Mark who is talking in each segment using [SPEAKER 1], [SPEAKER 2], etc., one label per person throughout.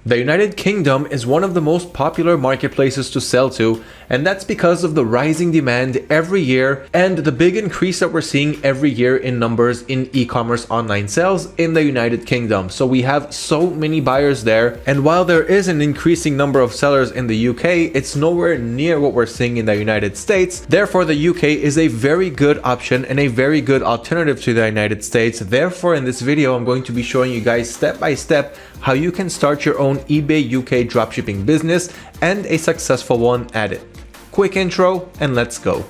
[SPEAKER 1] The United Kingdom is one of the most popular marketplaces to sell to, and that's because of the rising demand every year and the big increase that we're seeing every year in numbers in e-commerce online sales in the United Kingdom. So we have so many buyers there, and while there is an increasing number of sellers in the UK, it's nowhere near what we're seeing in the United States. Therefore, the UK is a very good option and a very good alternative to the United States. Therefore, in this video, I'm going to be showing you guys step by step how you can start your own eBay UK dropshipping business, and a successful one at it. Quick intro and let's go.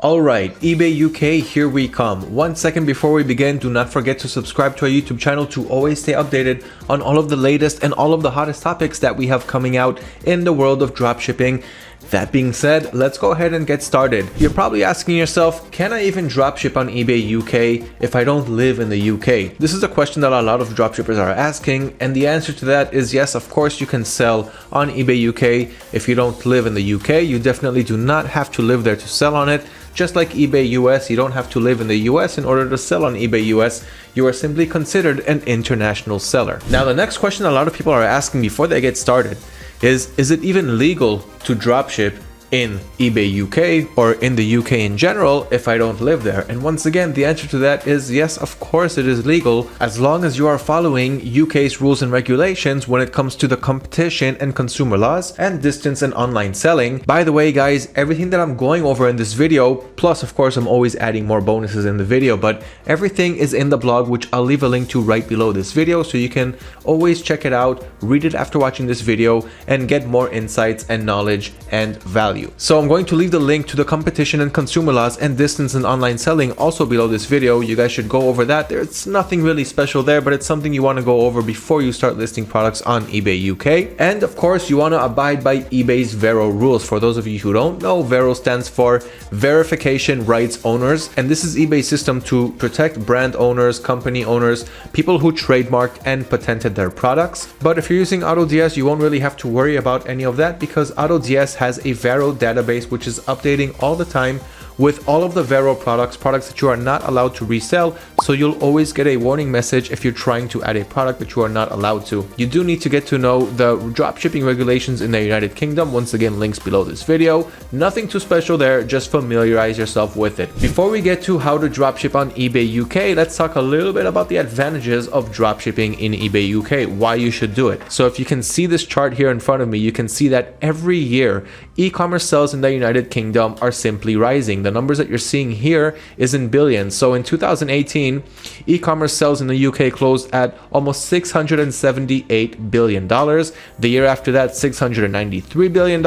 [SPEAKER 1] Alright, eBay UK, here we come. 1 second before we begin, do not forget to subscribe to our YouTube channel to always stay updated on all of the latest and all of the hottest topics that we have coming out in the world of dropshipping. That being said, let's go ahead and get started. You're probably asking yourself, can I even dropship on eBay UK if I don't live in the UK? This is a question that a lot of dropshippers are asking, and the answer to that is yes, of course you can sell on eBay UK if you don't live in the UK. You definitely do not have to live there to sell on it. Just like eBay US, you don't have to live in the US in order to sell on eBay US. You are simply considered an international seller. Now, the next question a lot of people are asking before they get started is it even legal to dropship in eBay UK or in the UK in general if I don't live there? And once again, the answer to that is yes, of course it is legal, as long as you are following UK's rules and regulations when it comes to the competition and consumer laws and distance and online selling. By the way, guys, everything that I'm going over in this video, plus of course I'm always adding more bonuses in the video, but everything is in the blog, which I'll leave a link to right below this video, so you can always check it out, read it after watching this video, and get more insights and knowledge and value. So I'm going to leave the link to the competition and consumer laws and distance and online selling also below this video. You guys should go over that. There's nothing really special there, but it's something you want to go over before you start listing products on eBay UK. And of course, you want to abide by eBay's Vero rules. For those of you who don't know, Vero stands for Verification Rights Owners, and this is eBay's system to protect brand owners, company owners, people who trademarked and patented their products. But if you're using AutoDS, you won't really have to worry about any of that, because AutoDS has a Vero database which is updating all the time with all of the Vero products that you are not allowed to resell. So you'll always get a warning message if you're trying to add a product that you are not allowed to. You do need to get to know the dropshipping regulations in the United Kingdom. Once again, links below this video. Nothing too special there, just familiarize yourself with it. Before we get to how to dropship on eBay UK, let's talk a little bit about the advantages of dropshipping in eBay UK, why you should do it. So if you can see this chart here in front of me, you can see that every year e-commerce sales in the United Kingdom are simply rising. The numbers that you're seeing here is in billions. So in 2018, e-commerce sales in the UK closed at almost $678 billion. The year after that, $693 billion.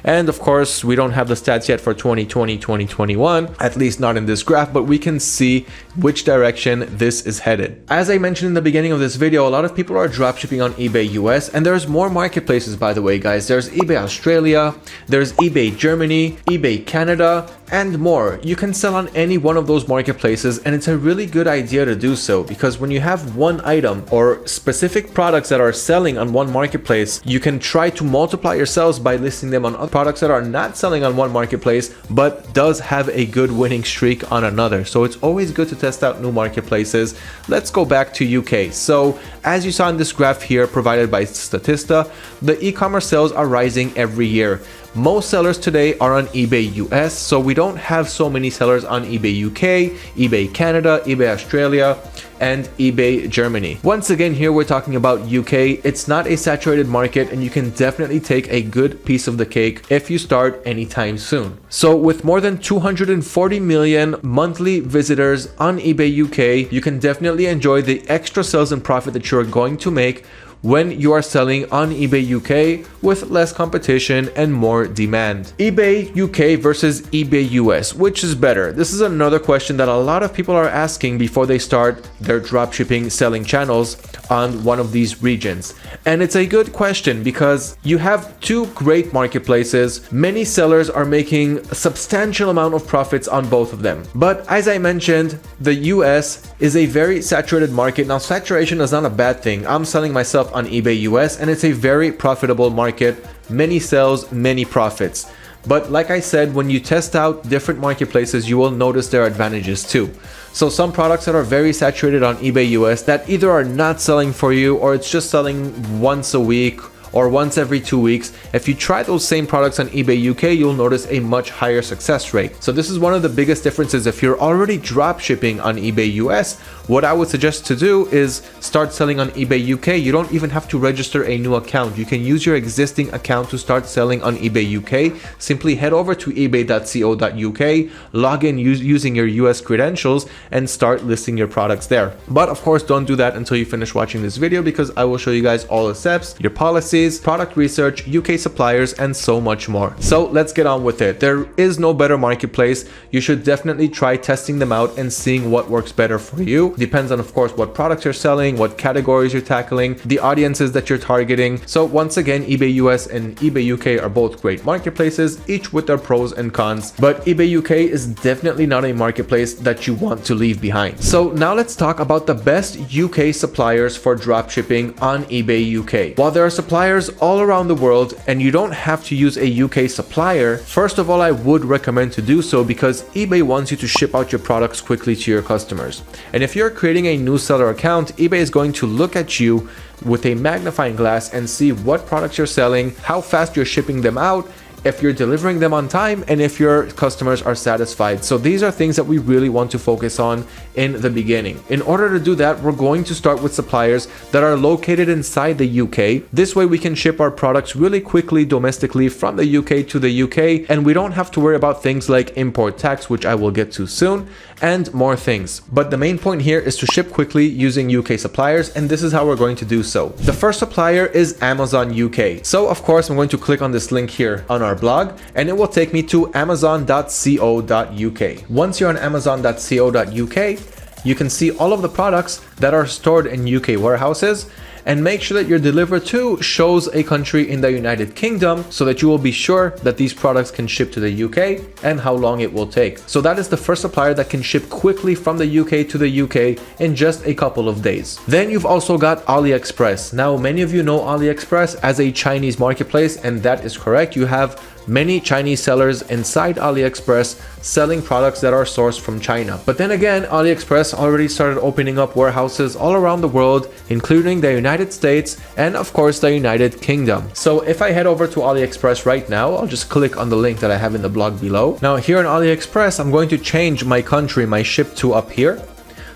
[SPEAKER 1] And of course, we don't have the stats yet for 2020, 2021, at least not in this graph, but we can see which direction this is headed. As I mentioned in the beginning of this video, a lot of people are dropshipping on eBay US, and there's more marketplaces, by the way, guys. There's eBay Australia, there's eBay Germany, eBay Canada, and more. You can sell on any one of those marketplaces, and it's a really good idea to do so, because when you have one item or specific products that are selling on one marketplace, you can try to multiply your sales by listing them on other products that are not selling on one marketplace but does have a good winning streak on another. So it's always good to test out new marketplaces. Let's go back to UK. So as you saw in this graph here provided by Statista, the e-commerce sales are rising every year. Most sellers today are on eBay US, so we don't have so many sellers on eBay UK, eBay Canada, eBay Australia, and eBay Germany. Once again, here we're talking about UK. It's not a saturated market, and you can definitely take a good piece of the cake if you start anytime soon. So with more than 240 million monthly visitors on eBay UK, you can definitely enjoy the extra sales and profit that you're going to make when you are selling on eBay UK with less competition and more demand. eBay UK versus eBay US, which is better? This is another question that a lot of people are asking before they start their dropshipping selling channels on one of these regions. And it's a good question because you have two great marketplaces. Many sellers are making a substantial amount of profits on both of them. But as I mentioned, the US is a very saturated market. Now, saturation is not a bad thing. I'm selling myself on eBay US, and it's a very profitable market. Many sales, many profits. But like I said, when you test out different marketplaces, you will notice their advantages too. So some products that are very saturated on eBay US that either are not selling for you, or it's just selling once a week or once every 2 weeks, if you try those same products on eBay UK, you'll notice a much higher success rate. So this is one of the biggest differences. If you're already drop shipping on eBay US, what I would suggest to do is start selling on eBay UK. You don't even have to register a new account. You can use your existing account to start selling on eBay UK. Simply head over to ebay.co.uk, log in using your US credentials, and start listing your products there. But of course, don't do that until you finish watching this video, because I will show you guys all the steps, your policies, product research, UK suppliers, and so much more. So let's get on with it. There is no better marketplace. You should definitely try testing them out and seeing what works better for you. Depends on, of course, what products you're selling, what categories you're tackling, the audiences that you're targeting. So once again, eBay US and eBay UK are both great marketplaces, each with their pros and cons. But eBay UK is definitely not a marketplace that you want to leave behind. So now let's talk about the best UK suppliers for dropshipping on eBay UK. While there are suppliers all around the world and you don't have to use a UK supplier, first of all, I would recommend to do so because eBay wants you to ship out your products quickly to your customers. And if you're creating a new seller account, eBay is going to look at you with a magnifying glass and see what products you're selling, how fast you're shipping them out, if you're delivering them on time, and if your customers are satisfied. So these are things that we really want to focus on in the beginning. In order to do that, we're going to start with suppliers that are located inside the UK. This way we can ship our products really quickly domestically from the UK to the UK, and we don't have to worry about things like import tax, which I will get to soon, and more things. But the main point here is to ship quickly using UK suppliers, and this is how we're going to do so. The first supplier is Amazon UK. So of course, I'm going to click on this link here on our blog, and it will take me to amazon.co.uk. Once you're on amazon.co.uk, you can see all of the products that are stored in UK warehouses, and make sure that your deliver to shows a country in the United Kingdom so that you will be sure that these products can ship to the UK and how long it will take. So that is the first supplier that can ship quickly from the UK to the UK in just a couple of days. Then you've also got AliExpress. Now, many of you know AliExpress as a Chinese marketplace, and that is correct. You have many Chinese sellers inside AliExpress selling products that are sourced from China. But then again, AliExpress already started opening up warehouses all around the world, including the United States and of course the United Kingdom. So if I head over to AliExpress right now, I'll just click on the link that I have in the blog below. Now here on AliExpress, I'm going to change my country, my ship to up here.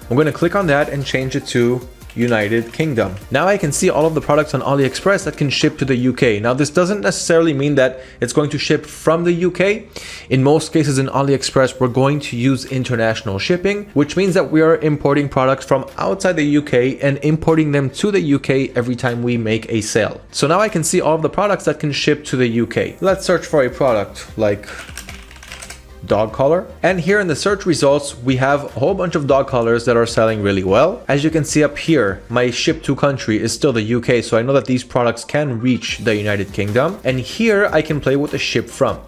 [SPEAKER 1] I'm going to click on that and change it to United Kingdom. Now I can see all of the products on AliExpress that can ship to the UK. Now this doesn't necessarily mean that it's going to ship from the UK. In most cases in AliExpress, we're going to use international shipping, which means that we are importing products from outside the UK and importing them to the UK every time we make a sale. So now I can see all of the products that can ship to the UK. Let's search for a product like dog collar, and here in the search results we have a whole bunch of dog collars that are selling really well. As you can see up here, my ship to country is still the UK, so I know that these products can reach the United Kingdom, and here I can play with the ship from.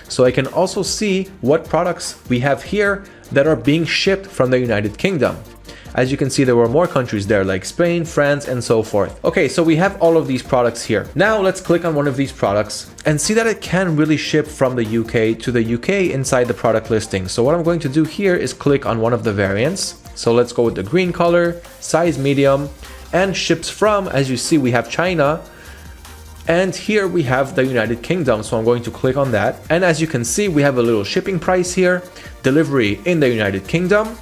[SPEAKER 1] So I can also see what products we have here that are being shipped from the United Kingdom. As you can see, there were more countries there like Spain, France, and so forth. Okay, so we have all of these products here. Now let's click on one of these products and see that it can really ship from the UK to the UK inside the product listing. So what I'm going to do here is click on one of the variants. So let's go with the green color, size medium, and ships from. As you see, we have China, and here we have the United Kingdom. So I'm going to click on that. And as you can see, we have a little shipping price here, delivery in the United Kingdom,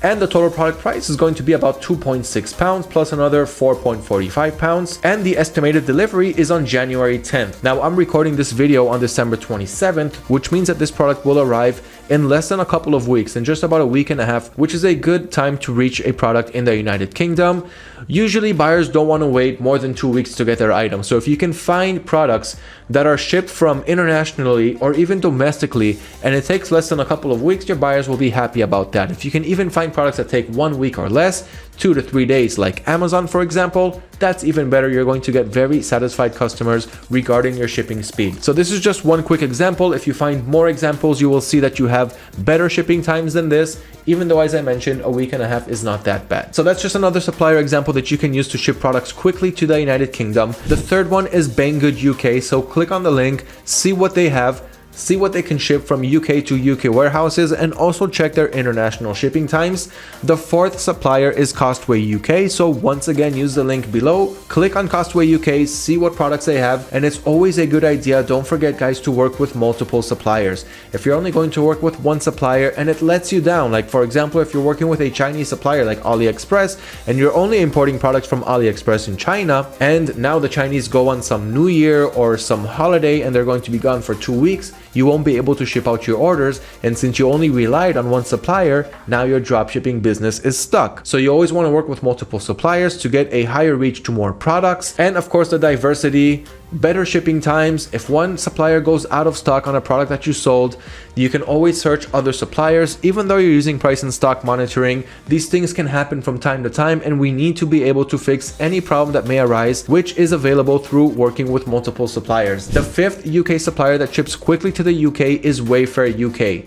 [SPEAKER 1] and the total product price is going to be about £2.6 plus another £4.45, and the estimated delivery is on January 10th. Now I'm recording this video on December 27th, which means that this product will arrive in less than a couple of weeks, in just about a week and a half, which is a good time to reach a product in the United Kingdom. Usually buyers don't want to wait more than 2 weeks to get their item. So if you can find products that are shipped from internationally or even domestically and it takes less than a couple of weeks, your buyers will be happy about that. If you can even find products that take 1 week or less, 2 to 3 days, like Amazon for example, that's even better. You're going to get very satisfied customers regarding your shipping speed. So this is just one quick example. If you find more examples, you will see that you have better shipping times than this, even though, as I mentioned, a week and a half is not that bad. So that's just another supplier example that you can use to ship products quickly to the United Kingdom. The third one is Banggood UK. So click on the link, see what they have, see what they can ship from UK to UK warehouses, and also check their international shipping times. The fourth supplier is Costway UK, so once again use the link below, click on Costway UK, see what products they have, and it's always a good idea, don't forget guys, to work with multiple suppliers. If you're only going to work with one supplier and it lets you down, like for example if you're working with a Chinese supplier like AliExpress and you're only importing products from AliExpress in China, and now the Chinese go on some new year or some holiday and they're going to be gone for 2 weeks, you won't be able to ship out your orders, and since you only relied on one supplier, now your dropshipping business is stuck. So you always want to work with multiple suppliers to get a higher reach to more products, and of course the diversity, better shipping times. If one supplier goes out of stock on a product that you sold, you can always search other suppliers. Even though you're using price and stock monitoring, these things can happen from time to time, and we need to be able to fix any problem that may arise, which is available through working with multiple suppliers. The fifth UK supplier that ships quickly to the UK is Wayfair UK.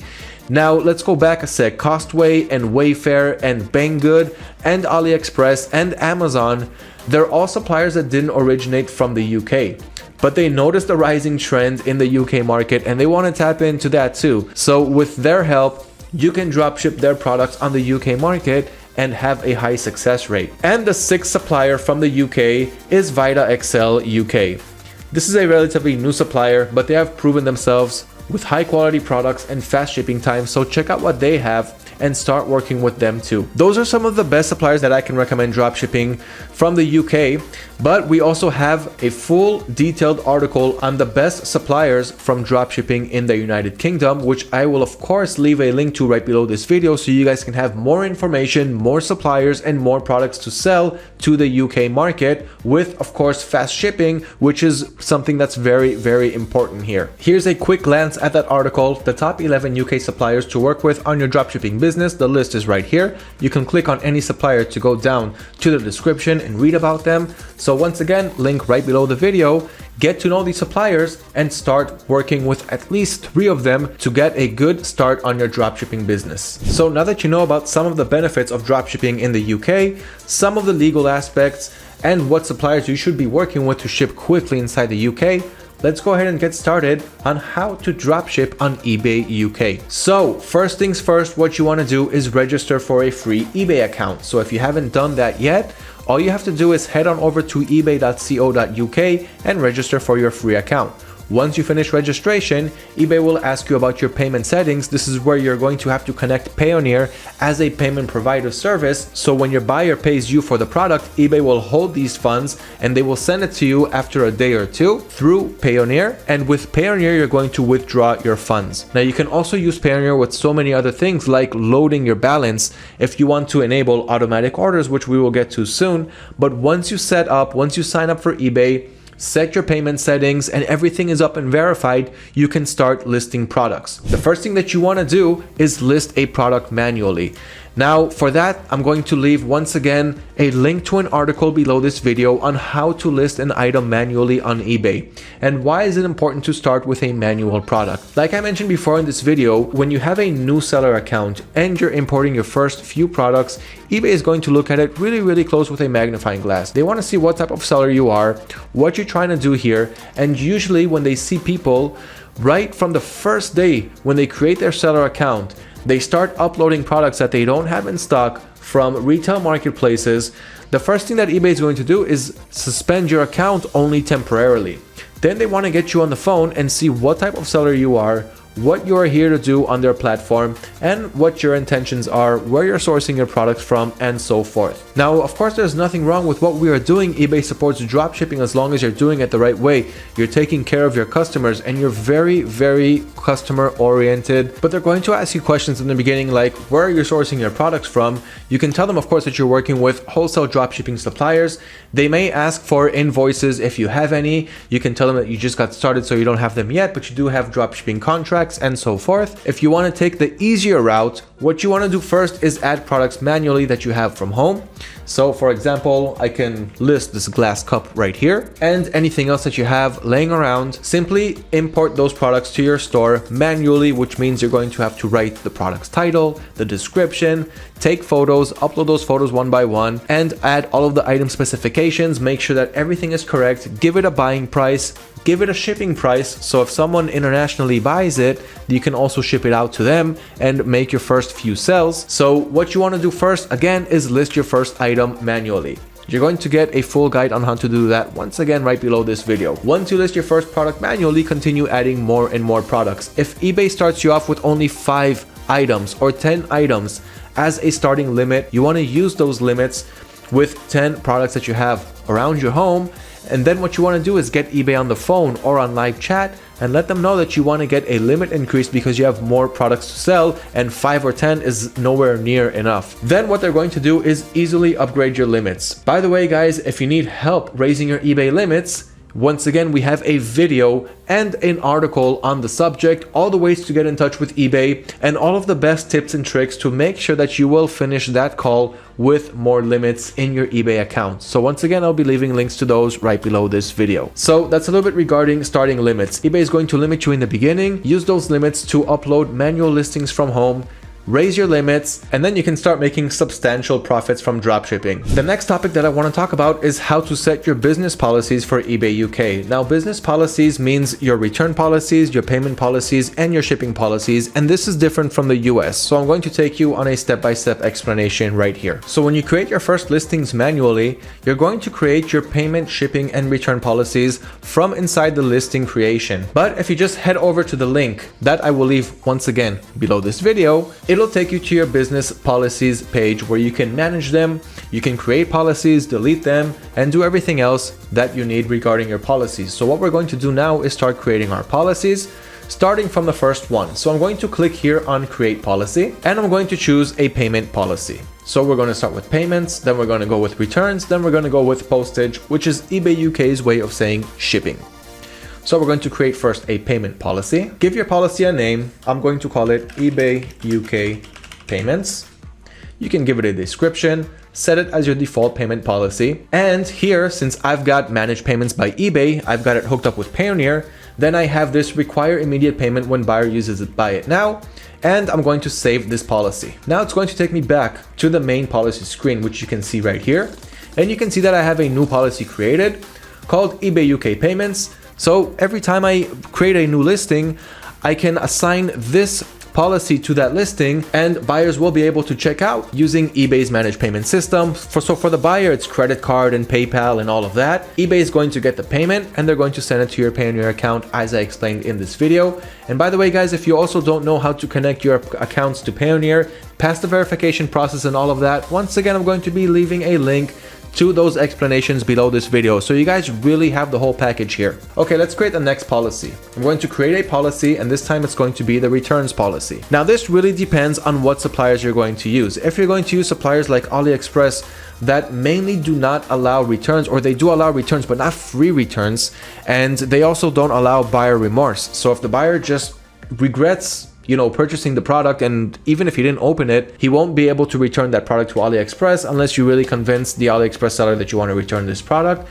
[SPEAKER 1] Now let's go back a sec. Costway and Wayfair and Banggood and AliExpress and Amazon, they're all suppliers that didn't originate from the UK. But they noticed the rising trend in the UK market and they want to tap into that too. So with their help, you can dropship their products on the UK market and have a high success rate. And the sixth supplier from the UK is VitaXL UK. This is a relatively new supplier, but they have proven themselves with high quality products and fast shipping times, so check out what they have and start working with them too. Those are some of the best suppliers that I can recommend dropshipping from the UK, but we also have a full detailed article on the best suppliers from dropshipping in the United Kingdom, which I will of course leave a link to right below this video so you guys can have more information, more suppliers, and more products to sell to the UK market with, of course, fast shipping, which is something that's very, very important here. Here's a quick glance at that article, the top 11 UK suppliers to work with on your dropshipping business. The list is right here. You can click on any supplier to go down to the description and read about them. So once again, link right below the video. Get to know these suppliers and start working with at least 3 of them to get a good start on your dropshipping business. So now that you know about some of the benefits of dropshipping in the UK, some of the legal aspects, and what suppliers you should be working with to ship quickly inside the UK, let's go ahead and get started on how to dropship on eBay UK. So first things first, what you want to do is register for a free eBay account. So if you haven't done that yet, all you have to do is head on over to ebay.co.uk and register for your free account. Once you finish registration, eBay will ask you about your payment settings. This is where you're going to have to connect Payoneer as a payment provider service. So when your buyer pays you for the product, eBay will hold these funds and they will send it to you after a day or two through Payoneer. And with Payoneer, you're going to withdraw your funds. Now you can also use Payoneer with so many other things like loading your balance if you want to enable automatic orders, which we will get to soon. But once you sign up for eBay, set your payment settings, and everything is up and verified, you can start listing products. The first thing that you want to do is list a product manually. Now for that, I'm going to leave once again a link to an article below this video on how to list an item manually on eBay. And why is it important to start with a manual product? Like I mentioned before in this video, when you have a new seller account and you're importing your first few products, eBay is going to look at it really close with a magnifying glass. They want to see what type of seller you are, what you're trying to do here, and usually when they see people right from the first day when they create their seller account, they start uploading products that they don't have in stock from retail marketplaces, the first thing that eBay is going to do is suspend your account only temporarily. Then they want to get you on the phone and see what type of seller you are, what you are here to do on their platform, and what your intentions are, where you're sourcing your products from, and so forth. Now, of course, there's nothing wrong with what we are doing. eBay supports dropshipping as long as you're doing it the right way. You're taking care of your customers and you're very customer oriented. But they're going to ask you questions in the beginning like, where are you sourcing your products from? You can tell them, of course, that you're working with wholesale dropshipping suppliers. They may ask for invoices if you have any. You can tell them that you just got started so you don't have them yet, but you do have dropshipping contracts and so forth. If you want to take the easier route, what you want to do first is add products manually that you have from home. So for example, I can list this glass cup right here and anything else that you have laying around. Simply import those products to your store manually, which means you're going to have to write the product's title, the description, take photos, upload those photos one by one, and add all of the item specifications, make sure that everything is correct, give it a buying price, give it a shipping price, so if someone internationally buys it, you can also ship it out to them and make your first few sales. So what you want to do first, again, is list your first item manually. You're going to get a full guide on how to do that once again right below this video. Once you list your first product manually, continue adding more and more products. If eBay starts you off with only 5 items or 10 items as a starting limit, you want to use those limits with 10 products that you have around your home. And then what you want to do is get eBay on the phone or on live chat and let them know that you want to get a limit increase because you have more products to sell and 5 or 10 is nowhere near enough. Then what they're going to do is easily upgrade your limits. By the way, guys, if you need help raising your eBay limits, once again, we have a video and an article on the subject, all the ways to get in touch with eBay and all of the best tips and tricks to make sure that you will finish that call with more limits in your eBay account. So once again, I'll be leaving links to those right below this video. So that's a little bit regarding starting limits. eBay is going to limit you in the beginning. Use those limits to upload manual listings from home, raise your limits, and then you can start making substantial profits from dropshipping. The next topic that I want to talk about is how to set your business policies for eBay UK. Now, business policies means your return policies, your payment policies, and your shipping policies, and this is different from the US. So I'm going to take you on a step-by-step explanation right here. So when you create your first listings manually, you're going to create your payment, shipping, and return policies from inside the listing creation. But if you just head over to the link that I will leave once again below this video, it'll take you to your business policies page where you can manage them, you can create policies, delete them, and do everything else that you need regarding your policies. So what we're going to do now is start creating our policies, starting from the first one. So I'm going to click here on create policy, and I'm going to choose a payment policy. So we're going to start with payments, then we're going to go with returns, then we're going to go with postage, which is eBay UK's way of saying shipping. So we're going to create first a payment policy. Give your policy a name. I'm going to call it eBay UK Payments. You can give it a description, set it as your default payment policy. And here, since I've got managed payments by eBay, I've got it hooked up with Payoneer, then I have this require immediate payment when buyer uses it, buy it now. And I'm going to save this policy. Now it's going to take me back to the main policy screen, which you can see right here. And you can see that I have a new policy created called eBay UK Payments. So every time I create a new listing, I can assign this policy to that listing and buyers will be able to check out using eBay's managed payment system. So for the buyer, it's credit card and PayPal and all of that. eBay is going to get the payment and they're going to send it to your Payoneer account as I explained in this video. And by the way, guys, if you also don't know how to connect your accounts to Payoneer, pass the verification process and all of that, once again, I'm going to be leaving a link to those explanations below this video, so you guys really have the whole package here. Okay, let's create the next policy. I'm going to create a policy, and this time it's going to be the returns policy. Now this really depends on what suppliers you're going to use. If you're going to use suppliers like AliExpress that mainly do not allow returns, or they do allow returns but not free returns, and they also don't allow buyer remorse. So if the buyer just regrets purchasing the product, and even if he didn't open it, he won't be able to return that product to AliExpress unless you really convince the AliExpress seller that you want to return this product.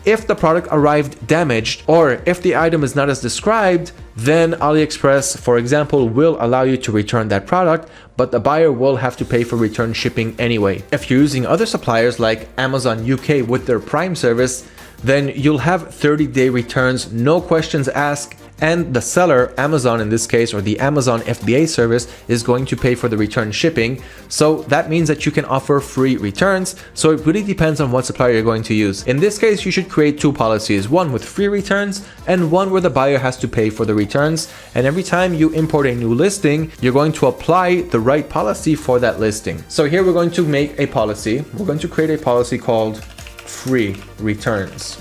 [SPEAKER 1] If the product arrived damaged, or if the item is not as described, then AliExpress, for example, will allow you to return that product, but the buyer will have to pay for return shipping anyway. If you're using other suppliers like Amazon UK with their Prime service, then you'll have 30-day returns, no questions asked, and the seller, Amazon in this case, or the Amazon FBA service, is going to pay for the return shipping. So that means that you can offer free returns. So it really depends on what supplier you're going to use. In this case, you should create two policies, one with free returns and one where the buyer has to pay for the returns. And every time you import a new listing, you're going to apply the right policy for that listing. So here we're going to make a policy. We're going to create a policy called Free Returns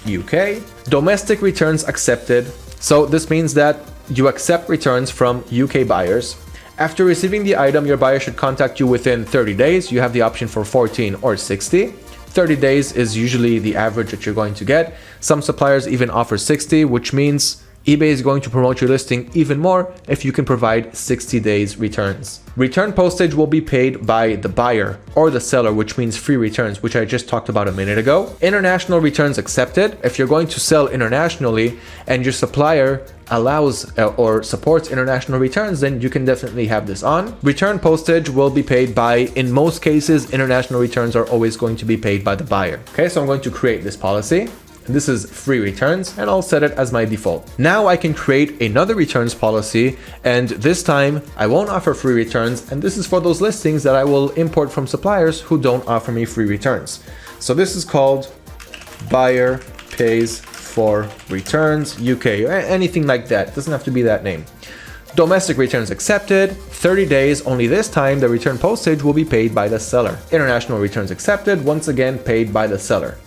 [SPEAKER 1] UK. Domestic returns accepted. So this means that you accept returns from UK buyers. After receiving the item, your buyer should contact you within 30 days. You have the option for 14 or 60. 30 days is usually the average that you're going to get. Some suppliers even offer 60, which means eBay is going to promote your listing even more if you can provide 60 days returns. Return postage will be paid by the buyer or the seller, which means free returns, which I just talked about a minute ago. International returns accepted. If you're going to sell internationally and your supplier allows or supports international returns, then you can definitely have this on. Return postage will be paid by, in most cases, international returns are always going to be paid by the buyer. Okay, so I'm going to create this policy. This is free returns, and I'll set it as my default. Now I can create another returns policy, and this time I won't offer free returns, and this is for those listings that I will import from suppliers who don't offer me free returns. So this is called buyer pays for returns UK, or anything like that. Doesn't have to be that name. Domestic returns accepted, 30 days, only this time the return postage will be paid by the seller. International returns accepted, once again paid by the seller.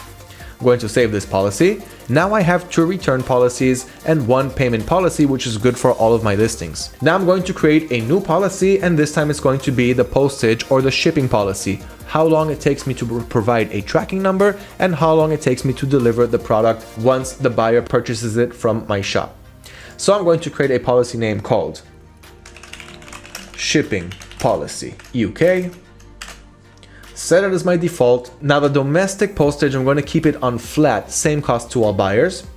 [SPEAKER 1] I'm going to save this policy. Now I have 2 return policies and 1 payment policy, which is good for all of my listings. Now I'm going to create a new policy, and this time it's going to be the postage or the shipping policy. How long it takes me to provide a tracking number and how long it takes me to deliver the product once the buyer purchases it from my shop. So I'm going to create a policy name called Shipping Policy UK. Set it as my default. Now the domestic postage, I'm going to keep it on flat, same cost to all buyers.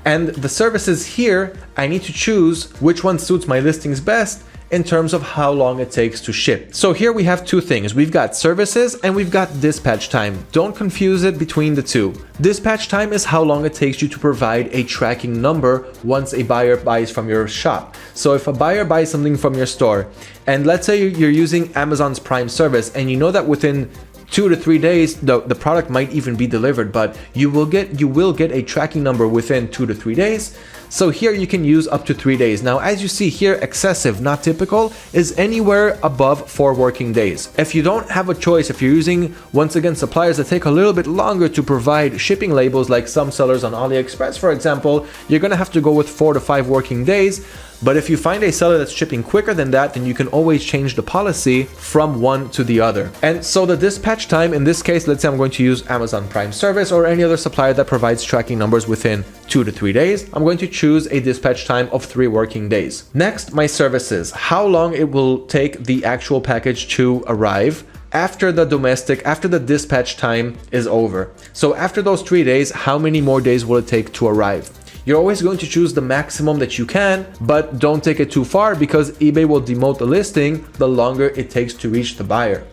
[SPEAKER 1] And the services here, I need to choose which one suits my listings best in terms of how long it takes to ship. So here we have 2 things. We've got services and we've got dispatch time. Don't confuse it between the 2. Dispatch time is how long it takes you to provide a tracking number once a buyer buys from your shop. So if a buyer buys something from your store, and let's say you're using Amazon's Prime service, and you know that within 2 to 3 days the product might even be delivered, but you will get a tracking number within 2 to 3 days. So here you can use up to 3 days. Now, as you see here, excessive, not typical, is anywhere above 4 working days. If you don't have a choice, if you're using, once again, suppliers that take a little bit longer to provide shipping labels, like some sellers on AliExpress, for example, you're gonna have to go with 4 to 5 working days. But if you find a seller that's shipping quicker than that, then you can always change the policy from one to the other. And so the dispatch time, in this case, let's say I'm going to use Amazon Prime service or any other supplier that provides tracking numbers within 2 to 3 days, I'm going to choose a dispatch time of 3 working days. Next, my services, how long it will take the actual package to arrive after the dispatch time is over. So after those 3 days, how many more days will it take to arrive? You're always going to choose the maximum that you can, but don't take it too far, because eBay will demote the listing the longer it takes to reach the buyer.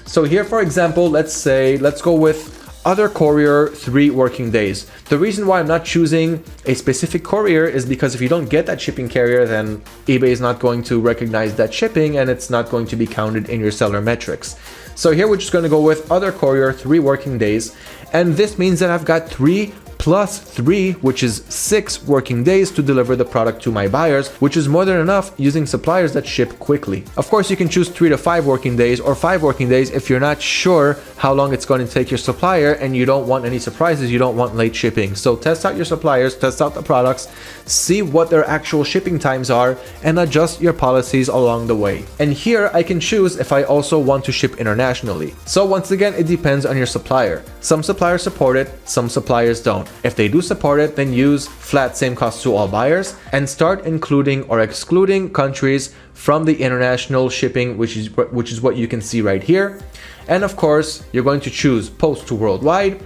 [SPEAKER 1] So here, for example, let's go with other courier 3 working days. The reason why I'm not choosing a specific courier is because if you don't get that shipping carrier, then eBay is not going to recognize that shipping and it's not going to be counted in your seller metrics. So here we're just going to go with other courier 3 working days, and this means that I've got 3 plus 3, which is 6 working days to deliver the product to my buyers, which is more than enough using suppliers that ship quickly. Of course, you can choose 3 to 5 working days or 5 working days if you're not sure how long it's going to take your supplier and you don't want any surprises, you don't want late shipping. So test out your suppliers, test out the products, see what their actual shipping times are, and adjust your policies along the way. And here I can choose if I also want to ship internationally. So once again, it depends on your supplier. Some suppliers support it, some suppliers don't. If they do support it, then use flat same cost to all buyers and start including or excluding countries from the international shipping, which is what you can see right here. And of course, you're going to choose post to worldwide,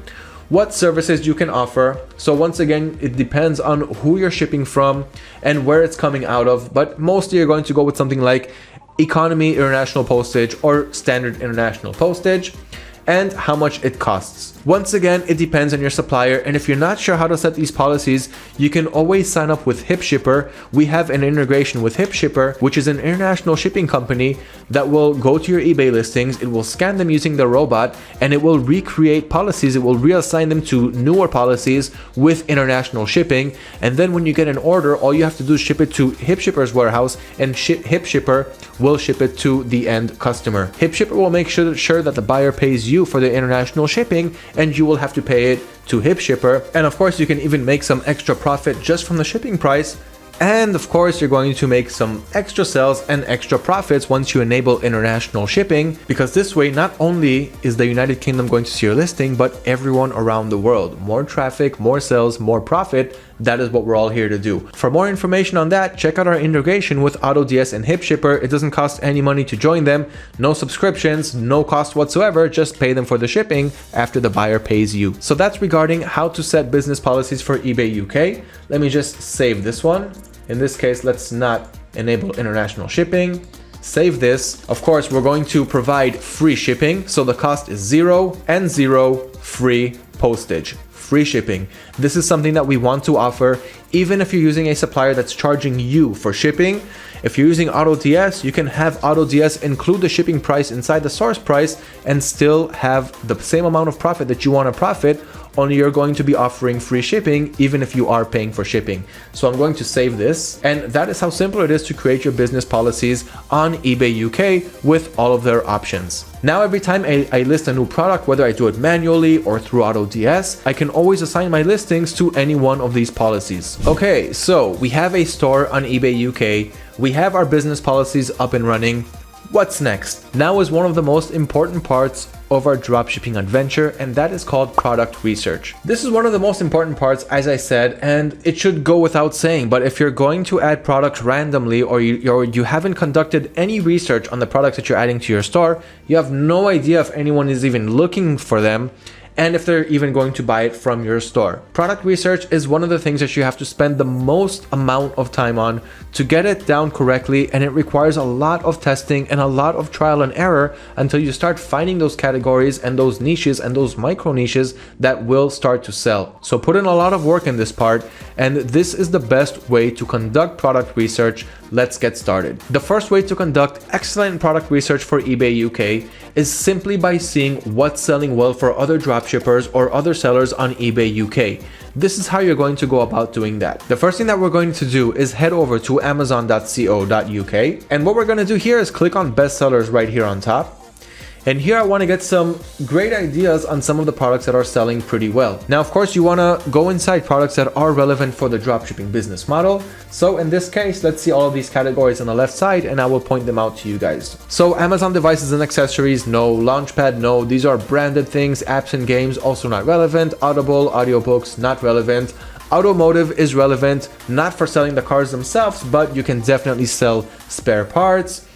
[SPEAKER 1] what services you can offer. So once again, it depends on who you're shipping from and where it's coming out of, but mostly you're going to go with something like economy international postage or standard international postage, and how much it costs. Once again, it depends on your supplier, and if you're not sure how to set these policies, you can always sign up with Hipshippier. We have an integration with Hipshippier, which is an international shipping company that will go to your eBay listings, it will scan them using the robot, and it will recreate policies, it will reassign them to newer policies with international shipping. And then when you get an order, all you have to do is ship it to Hipshippier's warehouse, and Hipshippier will ship it to the end customer. Hipshippier will make sure that the buyer pays you for the international shipping, and you will have to pay it to Hipshippier. And of course, you can even make some extra profit just from the shipping price. And of course, you're going to make some extra sales and extra profits once you enable international shipping, because this way, not only is the United Kingdom going to see your listing, but everyone around the world. More traffic, more sales, more profit. that is what we're all here to do. For more information on that, check out our integration with AutoDS and Hipshippier. It doesn't cost any money to join them, no subscriptions, no cost whatsoever, just pay them for the shipping after the buyer pays you. So that's regarding how to set business policies for eBay UK. Let me just save this one. In this case, let's not enable international shipping. Save this. Of course, we're going to provide free shipping. So the cost is 0 and 0, free postage, free shipping. This is something that we want to offer, even if you're using a supplier that's charging you for shipping. If you're using AutoDS, you can have AutoDS include the shipping price inside the source price and still have the same amount of profit that you want to profit, only you're going to be offering free shipping even if you are paying for shipping. So I'm going to save this, and that is how simple it is to create your business policies on eBay UK with all of their options. Now every time I list a new product, whether I do it manually or through AutoDS, I can always assign my listings to any one of these policies. Okay, so we have a store on eBay UK, we have our business policies up and running. What's next? Now is one of the most important parts of our dropshipping adventure, and that is called product research. This is one of the most important parts, as I said, and it should go without saying, but if you're going to add products randomly or you haven't conducted any research on the products that you're adding to your store, you have no idea if anyone is even looking for them and if they're even going to buy it from your store. Product research is one of the things that you have to spend the most amount of time on to get it down correctly, and it requires a lot of testing and a lot of trial and error until you start finding those categories and those niches and those micro niches that will start to sell. So put in a lot of work in this part, and this is the best way to conduct product research. Let's get started. The first way to conduct excellent product research for eBay UK is simply by seeing what's selling well for other dropshippers or other sellers on eBay UK. This is how you're going to go about doing that. The first thing that we're going to do is head over to amazon.co.uk, and what we're going to do here is click on bestsellers right here on top. And here I want to get some great ideas on some of the products that are selling pretty well. Now, of course, you want to go inside products that are relevant for the dropshipping business model. So in this case, let's see all of these categories on the left side, and I will point them out to you guys. So Amazon devices and accessories, no. Launchpad, no. These are branded things. Apps and games, also not relevant. Audible, audiobooks, not relevant. Automotive is relevant, not for selling the cars themselves, but you can definitely sell spare parts,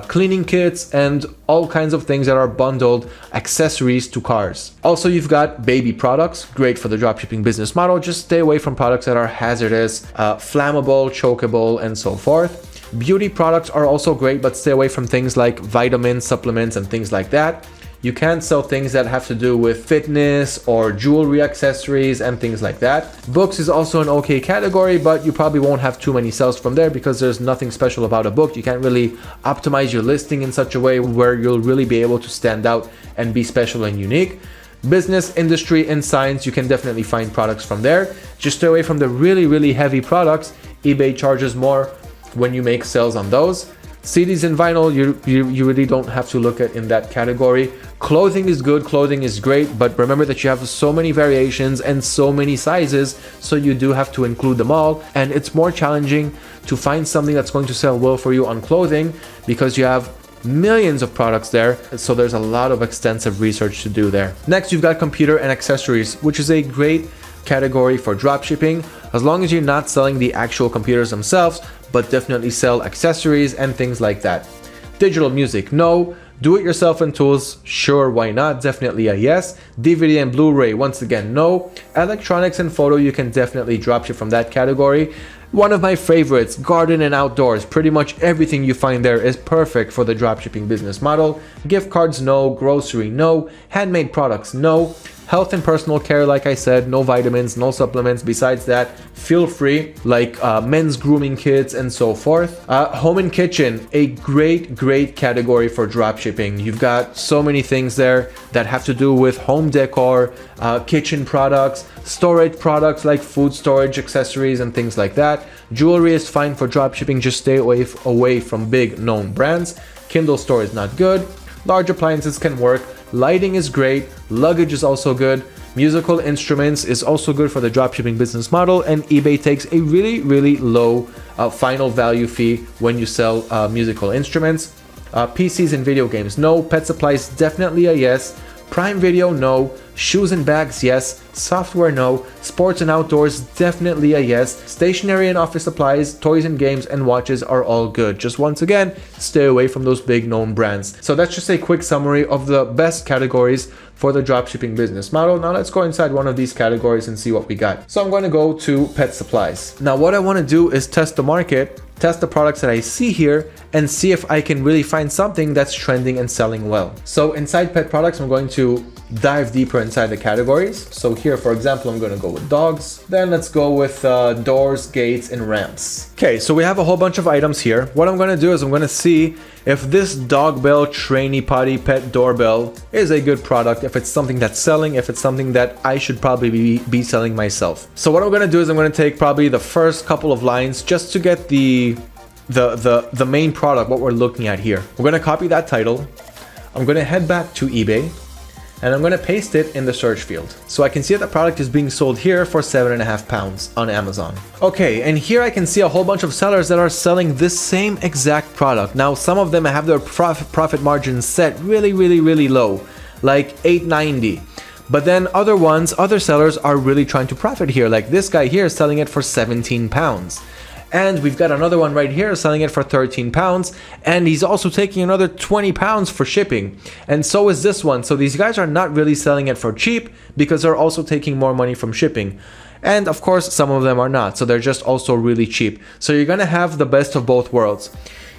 [SPEAKER 1] cleaning kits, and all kinds of things that are bundled accessories to cars. Also, you've got baby products, great for the dropshipping business model. Just stay away from products that are hazardous, flammable, chokeable, and so forth. Beauty products are also great, but stay away from things like vitamins, supplements, and things like that. You can sell things that have to do with fitness or jewelry accessories and things like that. Books is also an okay category, but you probably won't have too many sales from there because there's nothing special about a book. You can't really optimize your listing in such a way where you'll really be able to stand out and be special and unique. Business, industry, and science, you can definitely find products from there. Just stay away from the really heavy products. eBay charges more when you make sales on those. CDs and vinyl, you really don't have to look at in that category. Clothing is good, clothing is great, but remember that you have so many variations and so many sizes, so you do have to include them all, and it's more challenging to find something that's going to sell well for you on clothing because you have millions of products there, so there's a lot of extensive research to do there. Next, you've got computer and accessories, which is a great category for dropshipping, as long as you're not selling the actual computers themselves, but definitely sell accessories and things like that. Digital music, no. Do it yourself and tools, sure, why not? Definitely a yes. DVD and Blu-ray, once again, no. Electronics and photo, you can definitely dropship from that category. One of my favorites, garden and outdoors. Pretty much everything you find there is perfect for the dropshipping business model. Gift cards, no. Grocery, no. Handmade products, no. Health and personal care, like I said, no vitamins, no supplements. Besides that, feel free, like men's grooming kits and so forth. Home and kitchen, a great category for dropshipping. You've got so many things there that have to do with home decor, kitchen products, storage products like food storage, accessories, and things like that. Jewelry is fine for dropshipping, just stay away from big known brands. Kindle store is not good. Large appliances can work. Lighting is great. Luggage is also good. Musical instruments is also good for the dropshipping business model, and eBay takes a really low final value fee when you sell musical instruments. PCs and video games, no. Pet supplies, definitely a yes. Prime Video, no. Shoes and bags, yes. Software, no. Sports and outdoors, definitely a yes. Stationery and office supplies, toys and games, and watches are all good. Just once again, stay away from those big known brands. So that's just a quick summary of the best categories for the dropshipping business model. Now let's go inside one of these categories and see what we got. So I'm going to go to pet supplies. Now what I want to do is test the market, test the products that I see here, and see if I can really find something that's trending and selling well. So inside pet products, I'm going to dive deeper inside the categories. So here, for example, I'm going to go with dogs. Then let's go with doors, gates, and ramps. Okay, so we have a whole bunch of items here. What I'm going to do is I'm going to see if this dog bell, trainee potty, pet doorbell is a good product, if it's something that's selling, if it's something that I should probably be selling myself. So what I'm going to do is I'm going to take probably the first couple of lines just to get the main product, what we're looking at here. We're going to copy that title. I'm going to head back to eBay and I'm going to paste it in the search field. So I can see that the product is being sold here for £7.5 on Amazon. Okay, and here I can see a whole bunch of sellers that are selling this same exact product. Now, some of them have their profit margins set really low, like $8.90. But then other sellers are really trying to profit here. Like this guy here is selling it for £17. And we've got another one right here selling it for £13, and he's also taking another £20 for shipping. And so is this one. So these guys are not really selling it for cheap because they're also taking more money from shipping. And of course, some of them are not. So they're just also really cheap. So you're gonna have the best of both worlds.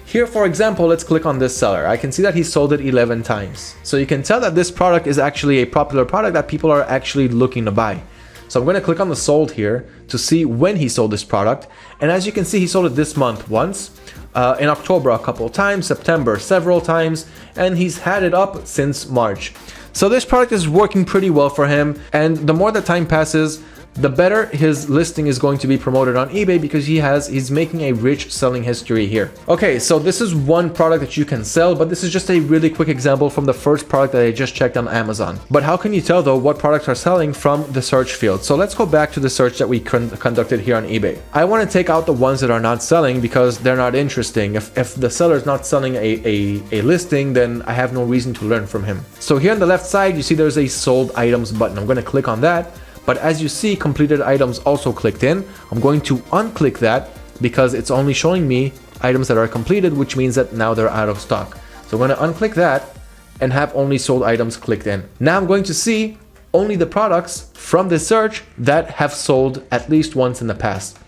[SPEAKER 1] Here, for example, let's click on this seller. I can see that he sold it 11 times. So you can tell that this product is actually a popular product that people are actually looking to buy. So I'm going to click on the sold here to see when he sold this product. And as you can see, he sold it this month once, in October a couple of times, September several times, and he's had it up since March. So this product is working pretty well for him. And the more the time passes, the better his listing is going to be promoted on eBay because he's making a rich selling history here. Okay, so this is one product that you can sell, but this is just a really quick example from the first product that I just checked on Amazon. But how can you tell though what products are selling from the search field? So let's go back to the search that we conducted here on eBay. I want to take out the ones that are not selling because they're not interesting. If the seller is not selling a listing, then I have no reason to learn from him. So here on the left side, you see there's a sold items button. I'm going to click on that. But as you see, completed items also clicked in. I'm going to unclick that because it's only showing me items that are completed, which means that now they're out of stock. So I'm going to unclick that and have only sold items clicked in. Now I'm going to see only the products from this search that have sold at least once in the past.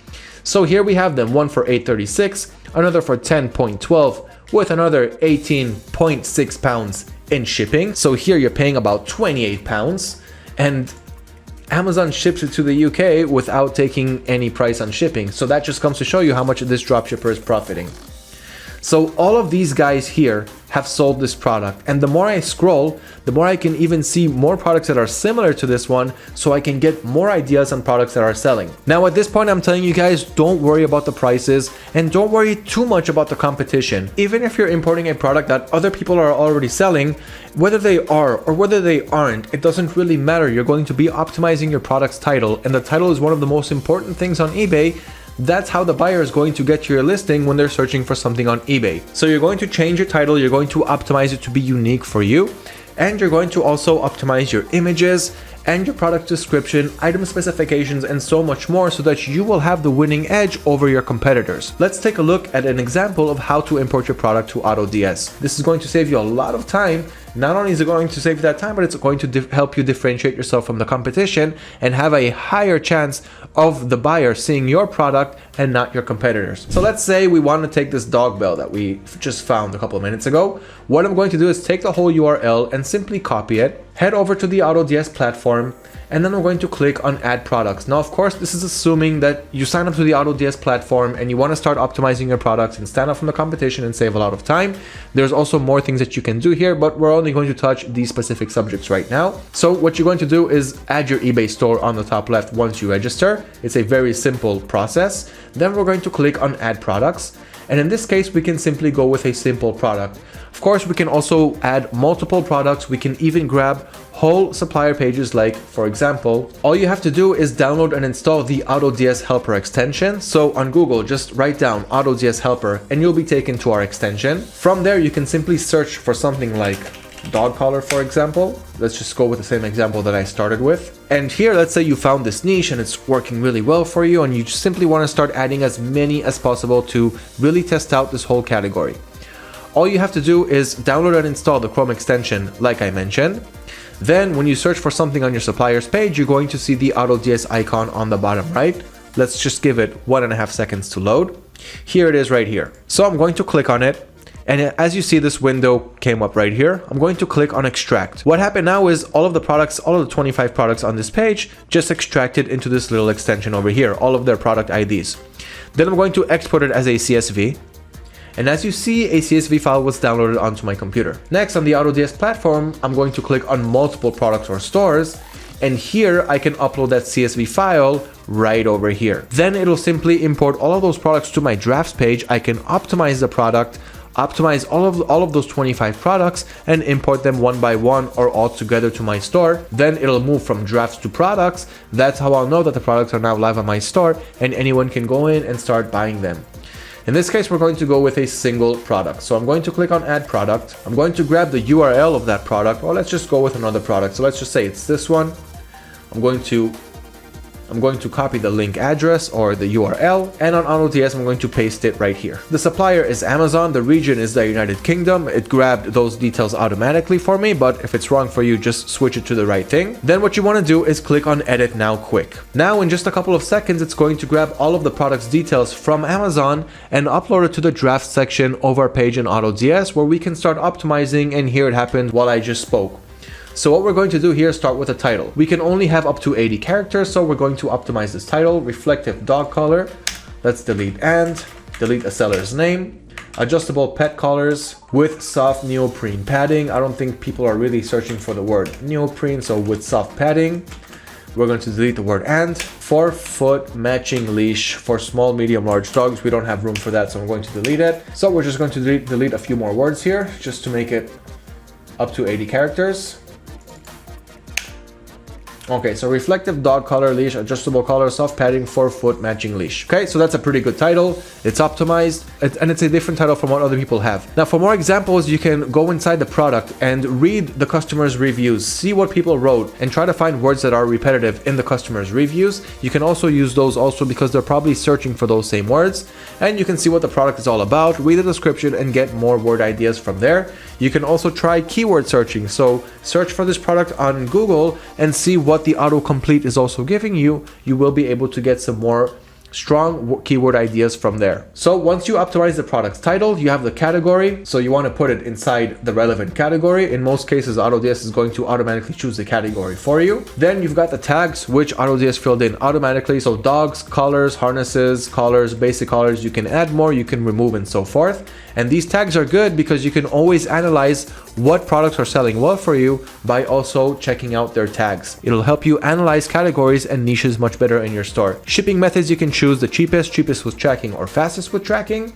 [SPEAKER 1] So here we have them, one for $8.36, another for $10.12 with another £18.6 in shipping. So here you're paying about £28 and Amazon ships it to the UK without taking any price on shipping. So that just comes to show you how much this dropshipper is profiting. So all of these guys here have sold this product. And the more I scroll, the more I can even see more products that are similar to this one, so I can get more ideas on products that are selling. Now at this point, I'm telling you guys, don't worry about the prices and don't worry too much about the competition. Even if you're importing a product that other people are already selling, whether they are or whether they aren't, it doesn't really matter. You're going to be optimizing your product's title, and the title is one of the most important things on eBay. That's how the buyer is going to get your listing when they're searching for something on eBay. So you're going to change your title, you're going to optimize it to be unique for you, and you're going to also optimize your images and your product description, item specifications, and so much more so that you will have the winning edge over your competitors. Let's take a look at an example of how to import your product to AutoDS. This is going to save you a lot of time. Not only is it going to save that time, but it's going to help you differentiate yourself from the competition and have a higher chance of the buyer seeing your product and not your competitors. So let's say we want to take this dog bell that we just found a couple of minutes ago. What I'm going to do is take the whole URL and simply copy it, head over to the AutoDS platform, and then we're going to click on add products. Now, of course, this is assuming that you sign up to the AutoDS platform and you want to start optimizing your products and stand out from the competition and save a lot of time. There's also more things that you can do here, but we're only going to touch these specific subjects right now. So what you're going to do is add your eBay store on the top left once you register. It's a very simple process. Then we're going to click on add products. And in this case, we can simply go with a simple product. Of course, we can also add multiple products. We can even grab whole supplier pages. Like, for example, all you have to do is download and install the AutoDS Helper extension. So on Google, just write down AutoDS Helper and you'll be taken to our extension. From there, you can simply search for something like dog collar, for example. Let's just go with the same example that I started with. And here, let's say you found this niche and it's working really well for you, and you just simply want to start adding as many as possible to really test out this whole category. All you have to do is download and install the Chrome extension like I mentioned. Then when you search for something on your supplier's page, you're going to see the AutoDS icon on the bottom right. Let's just give it 1.5 seconds to load. Here it is right here. So I'm going to click on it. And as you see, this window came up right here. I'm going to click on extract. What happened now is all of the products, all of the 25 products on this page just extracted into this little extension over here, all of their product IDs. Then I'm going to export it as a CSV. And as you see, a CSV file was downloaded onto my computer. Next, on the AutoDS platform, I'm going to click on multiple products or stores. And here I can upload that CSV file right over here. Then it'll simply import all of those products to my drafts page. I can optimize the product, optimize all of those 25 products and import them one by one or all together to my store. Then it'll move from drafts to products. That's how I'll know that the products are now live on my store and anyone can go in and start buying them. In this case, we're going to go with a single product. So I'm going to click on add product. I'm going to grab the URL of that product, or let's just go with another product. So let's just say it's this one. I'm going to copy the link address or the URL, and on AutoDS I'm going to paste it right here. The supplier is Amazon, the region is the United Kingdom. It grabbed those details automatically for me, but if it's wrong for you, just switch it to the right thing. Then what you want to do is click on edit now quick. Now in just a couple of seconds, it's going to grab all of the product's details from Amazon and upload it to the draft section of our page in AutoDS, where we can start optimizing, and here it happened while I just spoke. So what we're going to do here is start with a title. We can only have up to 80 characters, so we're going to optimize this title. Reflective dog collar. Let's delete a seller's name. Adjustable pet collars with soft neoprene padding. I don't think people are really searching for the word neoprene, so with soft padding. We're going to delete the word and. 4-foot matching leash for small, medium, large dogs. We don't have room for that, so I'm going to delete it. So we're just going to delete a few more words here just to make it up to 80 characters. Okay, so reflective dog collar leash, adjustable collar, soft padding, 4-foot matching leash. Okay, so that's a pretty good title. It's optimized, and it's a different title from what other people have. Now, for more examples, you can go inside the product and read the customer's reviews, see what people wrote, and try to find words that are repetitive in the customer's reviews. You can also use those also because they're probably searching for those same words, and you can see what the product is all about, read the description, and get more word ideas from there. You can also try keyword searching, so search for this product on Google and see what the autocomplete is also giving you. You will be able to get some more strong keyword ideas from there. So once you optimize the product's title, you have the category. So you want to put it inside the relevant category. In most cases, AutoDS is going to automatically choose the category for you. Then you've got the tags, which AutoDS filled in automatically. So dogs, collars, harnesses, collars, basic collars. You can add more, you can remove, and so forth. And these tags are good because you can always analyze what products are selling well for you by also checking out their tags. It'll help you analyze categories and niches much better in your store. Shipping methods, you can choose the cheapest with tracking or fastest with tracking.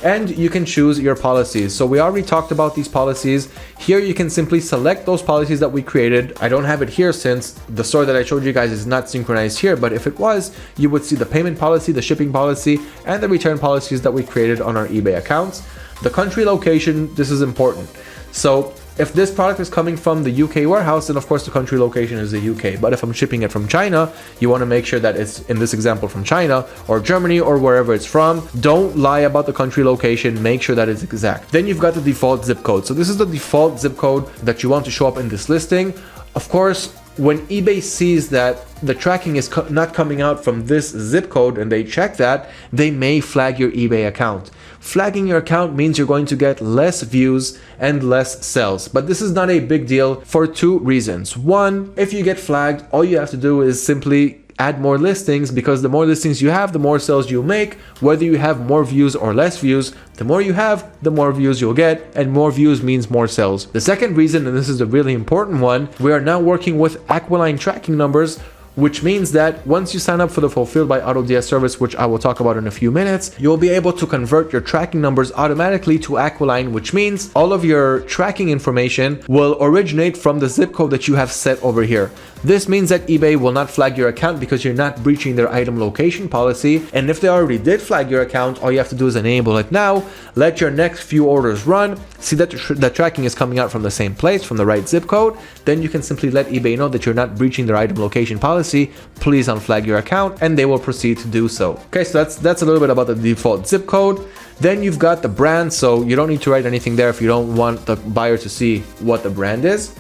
[SPEAKER 1] And you can choose your policies. So we already talked about these policies. Here you can simply select those policies that we created. I don't have it here since the store that I showed you guys is not synchronized here, but if it was, you would see the payment policy, the shipping policy, and the return policies that we created on our eBay accounts. The country location, this is important. So if this product is coming from the UK warehouse, then of course the country location is the UK. But if I'm shipping it from China, you want to make sure that it's, in this example, from China or Germany or wherever it's from. Don't lie about the country location. Make sure that it's exact. Then you've got the default zip code. So this is the default zip code that you want to show up in this listing. Of course, when eBay sees that the tracking is not coming out from this zip code and they check that, they may flag your eBay account. Flagging your account means you're going to get less views and less sales. But this is not a big deal for two reasons. One, if you get flagged, all you have to do is simply add more listings, because the more listings you have, the more sales you'll make. Whether you have more views or less views, the more you have, the more views you'll get, and more views means more sales. The second reason, and this is a really important one, we are now working with Aquiline tracking numbers, which means that once you sign up for the Fulfilled by AutoDS service, which I will talk about in a few minutes, you'll be able to convert your tracking numbers automatically to Aquiline, which means all of your tracking information will originate from the zip code that you have set over here. This means that eBay will not flag your account because you're not breaching their item location policy. And if they already did flag your account, all you have to do is enable it now, let your next few orders run, see that the tracking is coming out from the same place, from the right zip code. Then you can simply let eBay know that you're not breaching their item location policy. Please unflag your account, and they will proceed to do so. Okay, so that's a little bit about the default zip code. Then you've got the brand, so you don't need to write anything there if you don't want the buyer to see what the brand is.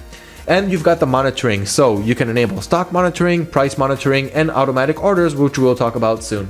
[SPEAKER 1] And you've got the monitoring, so you can enable stock monitoring, price monitoring, and automatic orders, which we'll talk about soon.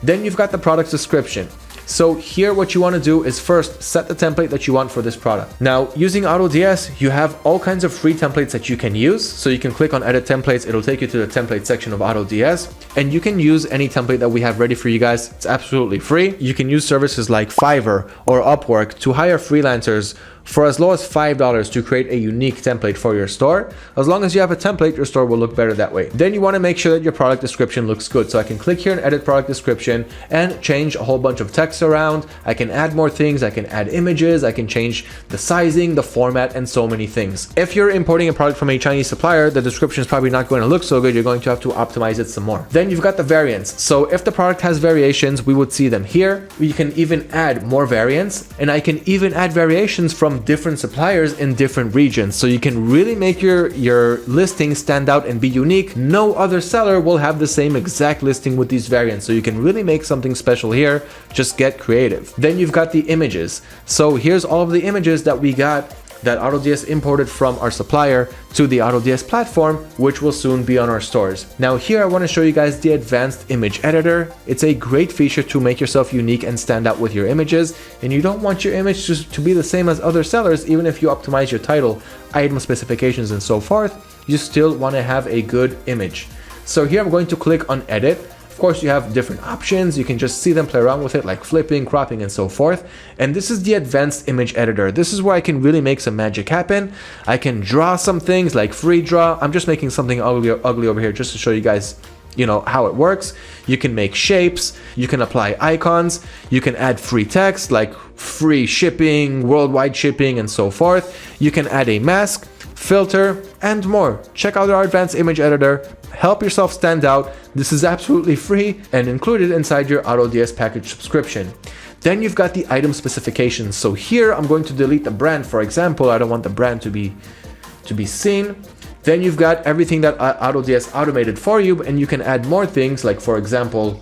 [SPEAKER 1] Then you've got the product description. So here what you want to do is first set the template that you want for this product. Now, using AutoDS, you have all kinds of free templates that you can use. So you can click on edit templates, it'll take you to the template section of AutoDS, and you can use any template that we have ready for you guys. It's absolutely free. You can use services like Fiverr or Upwork to hire freelancers for as low as $5 to create a unique template for your store. As long as you have a template, your store will look better that way. Then you want to make sure that your product description looks good. So I can click here and edit product description and change a whole bunch of text around. I can add more things, I can add images, I can change the sizing, the format, and so many things. If you're importing a product from a Chinese supplier, the description is probably not going to look so good. You're going to have to optimize it some more. Then you've got the variants. So if the product has variations, we would see them here. We can even add more variants, and I can even add variations from different suppliers in different regions, so you can really make your listing stand out and be unique. No other seller will have the same exact listing with these variants, so you can really make something special here. Just get creative. Then you've got the images. So here's all of the images that we got that AutoDS imported from our supplier to the AutoDS platform, which will soon be on our stores. Now here I want to show you guys the advanced image editor. It's a great feature to make yourself unique and stand out with your images, and you don't want your image to be the same as other sellers. Even if you optimize your title, item specifications, and so forth, you still want to have a good image. So here I'm going to click on edit. Of course, you have different options. You can just see them, play around with it, like flipping, cropping, and so forth. And this is the advanced image editor. This is where I can really make some magic happen. I can draw some things like free draw. I'm just making something ugly over here just to show you guys, you know, how it works. You can make shapes, you can apply icons, you can add free text like free shipping, worldwide shipping, and so forth. You can add a mask, filter, and more. Check out our advanced image editor. Help yourself stand out. This is absolutely free and included inside your AutoDS package subscription. Then you've got the item specifications. So here I'm going to delete the brand, for example. I don't want the brand to be seen. Then you've got everything that AutoDS automated for you, and you can add more things, like for example,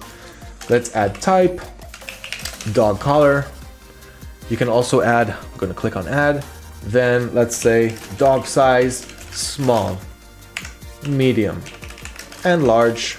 [SPEAKER 1] let's add type, dog collar. You can also add, I'm going to click on add, then let's say dog size, small, medium, and large,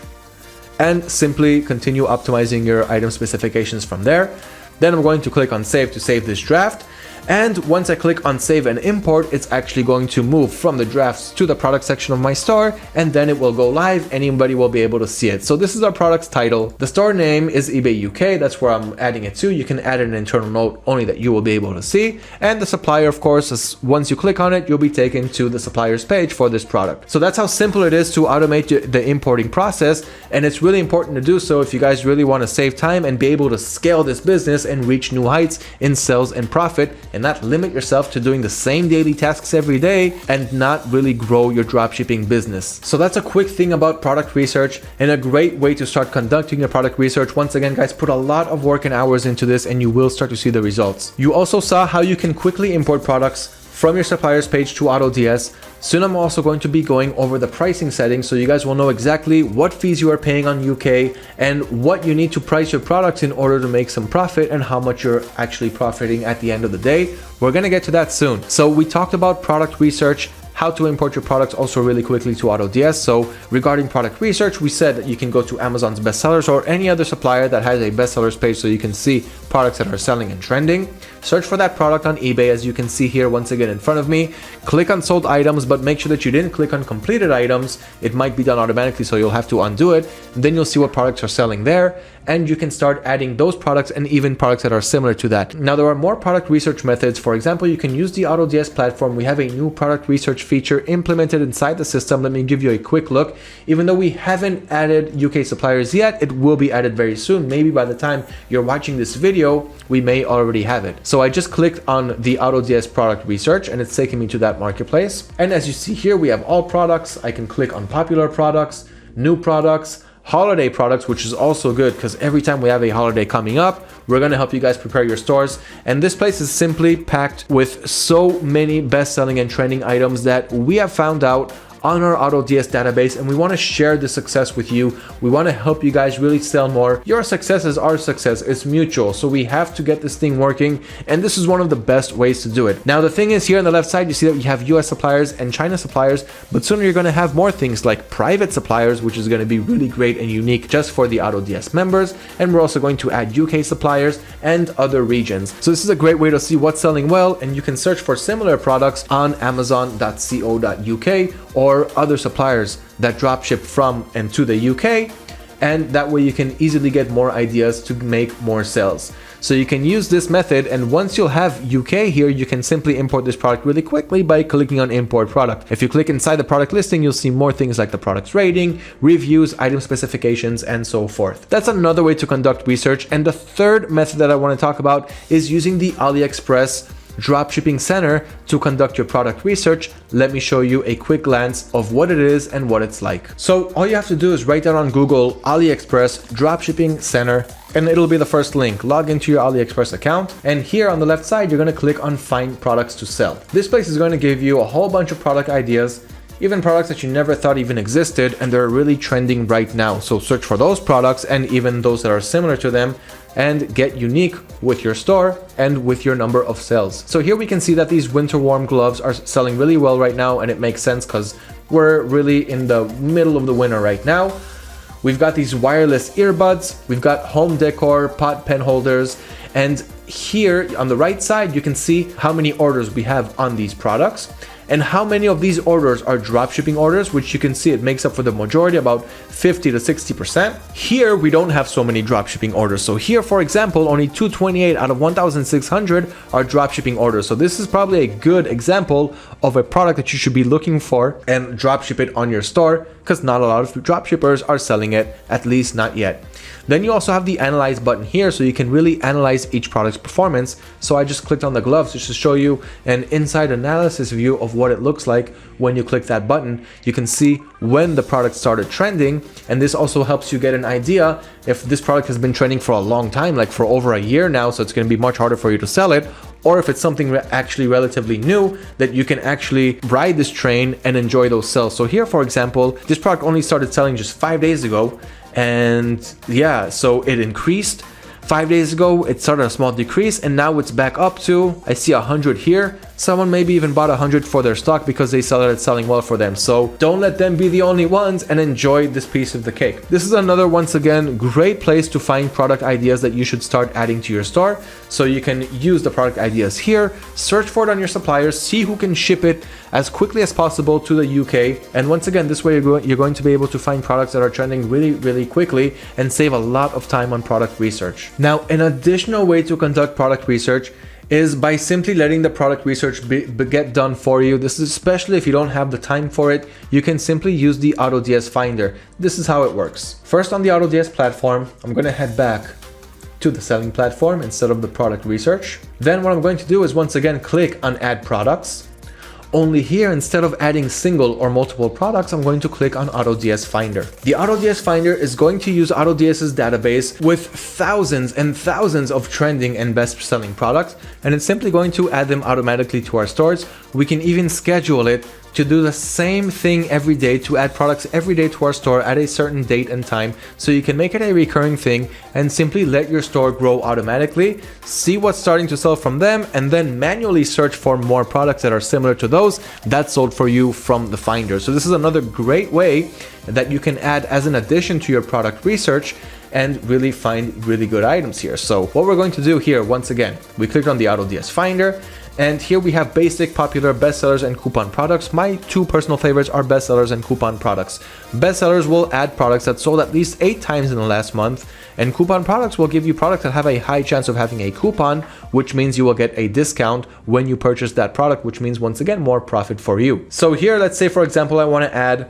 [SPEAKER 1] and simply continue optimizing your item specifications from there. Then I'm going to click on save to save this draft. And once I click on save and import, it's actually going to move from the drafts to the product section of my store, and then it will go live. Anybody will be able to see it. So this is our product's title. The store name is eBay UK. That's where I'm adding it to. You can add an internal note only that you will be able to see. And the supplier, of course, is, once you click on it, you'll be taken to the supplier's page for this product. So that's how simple it is to automate the importing process. And it's really important to do so if you guys really want to save time and be able to scale this business and reach new heights in sales and profit, and not limit yourself to doing the same daily tasks every day and not really grow your dropshipping business. So that's a quick thing about product research and a great way to start conducting your product research. Once again, guys, put a lot of work and hours into this and you will start to see the results. You also saw how you can quickly import products from your supplier's page to AutoDS. Soon I'm also going to be going over the pricing settings so you guys will know exactly what fees you are paying on UK and what you need to price your products in order to make some profit and how much you're actually profiting at the end of the day. We're gonna get to that soon. So we talked about product research, how to import your products also really quickly to AutoDS. So regarding product research, we said that you can go to Amazon's bestsellers or any other supplier that has a bestsellers page so you can see products that are selling and trending. Search for that product on eBay, as you can see here once again in front of me. Click on sold items, but make sure that you didn't click on completed items. It might be done automatically, so you'll have to undo it. And then you'll see what products are selling there, and you can start adding those products and even products that are similar to that. Now there are more product research methods. For example, you can use the AutoDS platform. We have a new product research feature implemented inside the system. Let me give you a quick look. Even though we haven't added UK suppliers yet, it will be added very soon. Maybe by the time you're watching this video, we may already have it. So I just clicked on the AutoDS product research and it's taking me to that marketplace. And as you see here, we have all products. I can click on popular products, new products, holiday products, which is also good because every time we have a holiday coming up, we're going to help you guys prepare your stores. And this place is simply packed with so many best-selling and trending items that we have found out on our AutoDS database, and we want to share the success with you. We want to help you guys really sell more. Your success is our success. It's mutual. So we have to get this thing working, and this is one of the best ways to do it. Now, the thing is, here on the left side, you see that we have US suppliers and China suppliers, but soon you're going to have more things like private suppliers, which is going to be really great and unique just for the AutoDS members. And we're also going to add UK suppliers and other regions. So this is a great way to see what's selling well, and you can search for similar products on amazon.co.uk or other suppliers that dropship from and to the UK, and that way you can easily get more ideas to make more sales. So you can use this method, and once you'll have UK here, you can simply import this product really quickly by clicking on import product. If you click inside the product listing, you'll see more things like the product's rating, reviews, item specifications, and so forth. That's another way to conduct research. And the third method that I want to talk about is using the AliExpress Dropshipping Center to conduct your product research. Let me show you a quick glance of what it is and what it's like. So all you have to do is write down on Google AliExpress Dropshipping Center, and it'll be the first link. Log into your AliExpress account, and here on the left side, you're going to click on Find Products to Sell. This place is going to give you a whole bunch of product ideas, even products that you never thought even existed, and they're really trending right now. So search for those products and even those that are similar to them, and get unique with your store and with your number of sales. So here we can see that these winter warm gloves are selling really well right now, and it makes sense because we're really in the middle of the winter right now. We've got these wireless earbuds, we've got home decor, pot pen holders, and here on the right side, you can see how many orders we have on these products and how many of these orders are dropshipping orders, which you can see it makes up for the majority, about 50 to 60%. Here, we don't have so many dropshipping orders. So here, for example, only 228 out of 1,600 are dropshipping orders. So this is probably a good example of a product that you should be looking for and dropship it on your store, because not a lot of dropshippers are selling it, at least not yet. Then you also have the analyze button here, so you can really analyze each product's performance. So I just clicked on the gloves just to show you an inside analysis view of what it looks like when you click that button. You can see when the product started trending, and this also helps you get an idea if this product has been trending for a long time, like for over a year now, so it's going to be much harder for you to sell it, or if it's something actually relatively new that you can actually ride this train and enjoy those sales. So here, for example, this product only started selling just 5 days ago, and yeah, so it increased. 5 days ago, it started a small decrease, and now it's back up to, I see 100 here. Someone maybe even bought 100 for their stock because they saw that it's selling well for them. So don't let them be the only ones, and enjoy this piece of the cake. This is another, once again, great place to find product ideas that you should start adding to your store. So you can use the product ideas here, search for it on your suppliers, see who can ship it as quickly as possible to the UK. And once again, this way you're going to be able to find products that are trending really, really quickly and save a lot of time on product research. Now, an additional way to conduct product research is by simply letting the product research get done for you. This is especially if you don't have the time for it. You can simply use the AutoDS Finder. This is how it works. First, on the AutoDS platform, I'm going to head back to the selling platform instead of the product research. Then what I'm going to do is once again click on Add Products. Only here, instead of adding single or multiple products, I'm going to click on AutoDS Finder. The AutoDS Finder is going to use AutoDS's database with thousands and thousands of trending and best-selling products, and it's simply going to add them automatically to our stores. We can even schedule it to do the same thing every day, to add products every day to our store at a certain date and time, so you can make it a recurring thing and simply let your store grow automatically, see what's starting to sell from them, and then manually search for more products that are similar to those that sold for you from the Finder. So this is another great way that you can add as an addition to your product research and really find really good items here. So what we're going to do here, once again, we clicked on the AutoDS Finder, And here we have basic, popular, bestsellers, and coupon products. My two personal favorites are bestsellers and coupon products. Bestsellers will add products that sold at least 8 times in the last month, and coupon products will give you products that have a high chance of having a coupon, which means you will get a discount when you purchase that product, which means once again more profit for you. So here, let's say for example, I want to add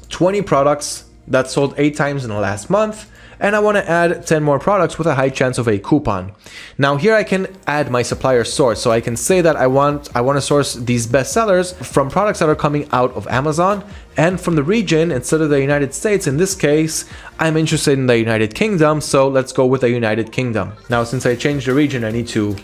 [SPEAKER 1] 20 products that sold 8 times in the last month, and I want to add 10 more products with a high chance of a coupon. Now here I can add my supplier source, so I can say that I want to source these bestsellers from products that are coming out of Amazon and from the region instead of the United States. In this case, I'm interested in the United Kingdom, so let's go with the United Kingdom. Now since I changed the region, I need to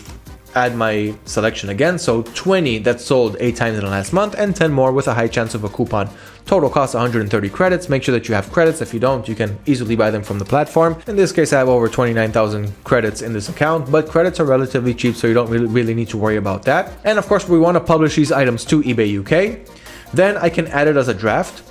[SPEAKER 1] add my selection again. So 20 that sold 8 times in the last month and 10 more with a high chance of a coupon. Total cost 130 credits. Make sure that you have credits. If you don't, you can easily buy them from the platform. In this case, I have over 29,000 credits in this account, but credits are relatively cheap, so you don't really need to worry about that. And of course, we want to publish these items to eBay UK. Then I can add it as a draft,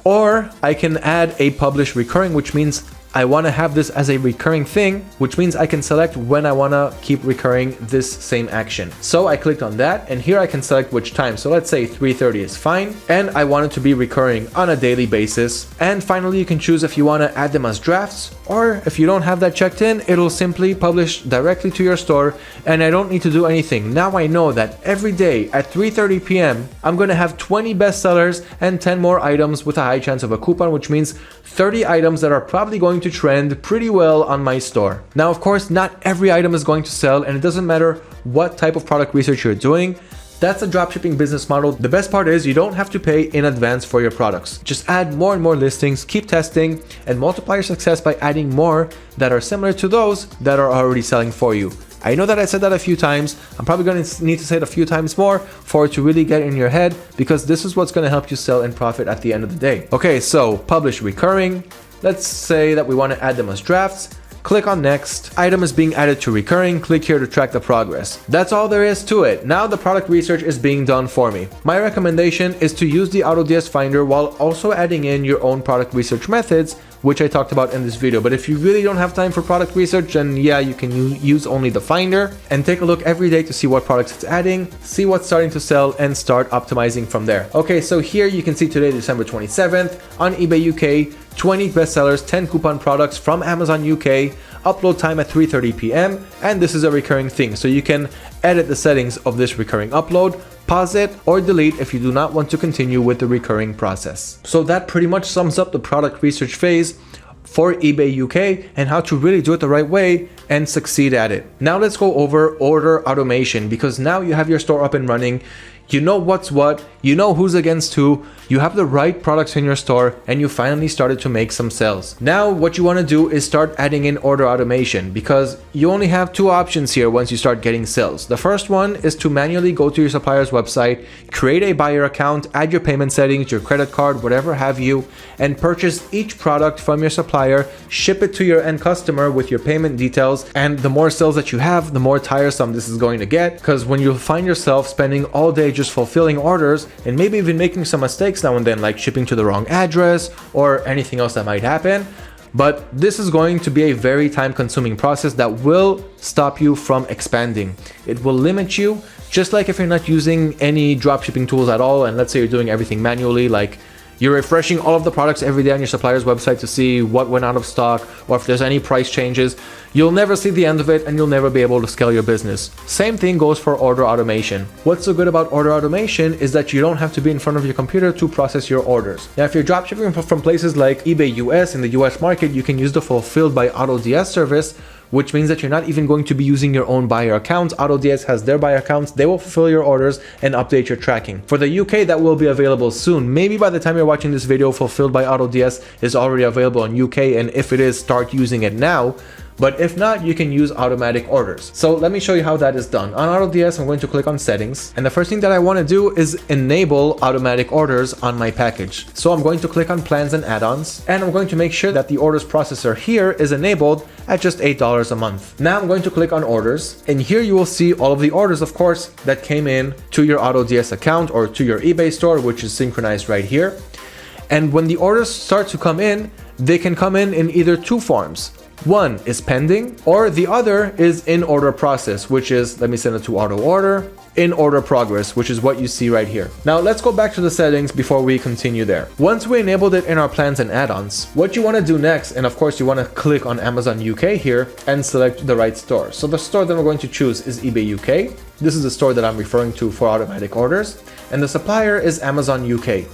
[SPEAKER 1] or I can add a publish recurring, which means I want to have this as a recurring thing, which means I can select when I want to keep recurring this same action. So I clicked on that, and here I can select which time. So let's say 3:30 is fine, and I want it to be recurring on a daily basis. And finally, you can choose if you want to add them as drafts, or if you don't have that checked in, it'll simply publish directly to your store, and I don't need to do anything. Now I know that every day at 3:30 p.m., I'm going to have 20 bestsellers and 10 more items with a high chance of a coupon, which means 30 items that are probably going to trend pretty well on my store. Now, of course, not every item is going to sell, and it doesn't matter what type of product research you're doing. That's a dropshipping business model. The best part is you don't have to pay in advance for your products. Just add more and more listings, keep testing, and multiply your success by adding more that are similar to those that are already selling for you. I know that I said that a few times. I'm probably going to need to say it a few times more for it to really get in your head, because this is what's going to help you sell and profit at the end of the day. Okay, so publish recurring. Let's say that we want to add them as drafts. Click on next. Item is being added to recurring. Click here to track the progress. That's all there is to it. Now the product research is being done for me. My recommendation is to use the AutoDS Finder while also adding in your own product research methods, which I talked about in this video. But if you really don't have time for product research, then yeah, you can use only the Finder and take a look every day to see what products it's adding, see what's starting to sell, and start optimizing from there. Okay, so here you can see today, December 27th, on eBay UK, 20 bestsellers, 10 coupon products from Amazon UK, upload time at 3:30 p.m. and this is a recurring thing, so you can edit the settings of this recurring upload, pause it, or delete if you do not want to continue with the recurring process. So that pretty much sums up the product research phase for eBay UK and how to really do it the right way and succeed at it. Now let's go over order automation, because now you have your store up and running. You know what's what, you know who's against who, you have the right products in your store, and you finally started to make some sales. Now what you want to do is start adding in order automation, because you only have 2 options here once you start getting sales. The first one is to manually go to your supplier's website, create a buyer account, add your payment settings, your credit card, whatever have you, and purchase each product from your supplier, ship it to your end customer with your payment details. And the more sales that you have, the more tiresome this is going to get, because when you find yourself spending all day just fulfilling orders and maybe even making some mistakes now and then, like shipping to the wrong address or anything else that might happen. But this is going to be a very time-consuming process that will stop you from expanding. It will limit you, just like if you're not using any dropshipping tools at all, and let's say you're doing everything manually, like you're refreshing all of the products every day on your supplier's website to see what went out of stock or if there's any price changes. You'll never see the end of it, and you'll never be able to scale your business. Same thing goes for order automation. What's so good about order automation is that you don't have to be in front of your computer to process your orders. Now, if you're dropshipping from places like eBay US, in the US market, you can use the Fulfilled by AutoDS service, which means that you're not even going to be using your own buyer accounts. AutoDS has their buyer accounts. They will fulfill your orders and update your tracking. For the UK, that will be available soon. Maybe by the time you're watching this video, Fulfilled by AutoDS is already available in UK, and if it is, start using it now. But if not, you can use automatic orders. So let me show you how that is done. On AutoDS, I'm going to click on settings, and the first thing that I want to do is enable automatic orders on my package. So I'm going to click on plans and add-ons, and I'm going to make sure that the orders processor here is enabled at just $8 a month. Now I'm going to click on orders, and here you will see all of the orders, of course, that came in to your AutoDS account or to your eBay store, which is synchronized right here. And when the orders start to come in, they can come in either 2 forms. One is pending, or the other is in order process, which is, let me send it to auto order. in order progress, which is what you see right here. Now let's go back to the settings before we continue there. Once we enabled it in our plans and add-ons, what you want to do next, and of course you want to click on Amazon UK here and select the right store. So the store that we're going to choose is eBay UK. This is the store that I'm referring to for automatic orders, and the supplier is Amazon UK.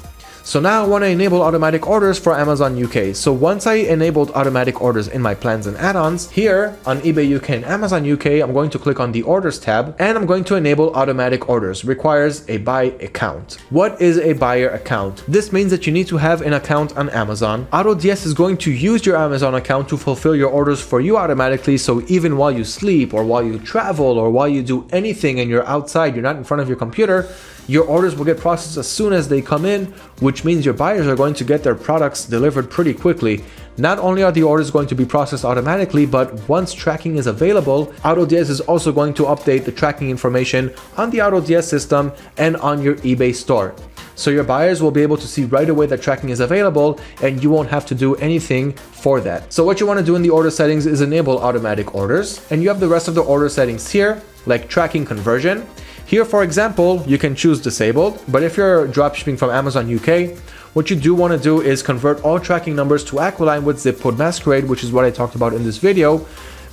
[SPEAKER 1] So now I want to enable automatic orders for Amazon UK. So once I enabled automatic orders in my plans and add-ons, here on eBay UK and Amazon UK, I'm going to click on the orders tab and I'm going to enable automatic orders. Requires a buy account. What is a buyer account? This means that you need to have an account on Amazon. AutoDS is going to use your Amazon account to fulfill your orders for you automatically. So even while you sleep or while you travel or while you do anything and you're outside, you're not in front of your computer, your orders will get processed as soon as they come in, which means your buyers are going to get their products delivered pretty quickly. Not only are the orders going to be processed automatically, but once tracking is available, AutoDS is also going to update the tracking information on the AutoDS system and on your eBay store. So your buyers will be able to see right away that tracking is available and you won't have to do anything for that. So what you want to do in the order settings is enable automatic orders, and you have the rest of the order settings here, like tracking conversion. Here, for example, you can choose disabled, but if you're dropshipping from Amazon UK, what you do want to do is convert all tracking numbers to Aquiline with zip code masquerade, which is what I talked about in this video,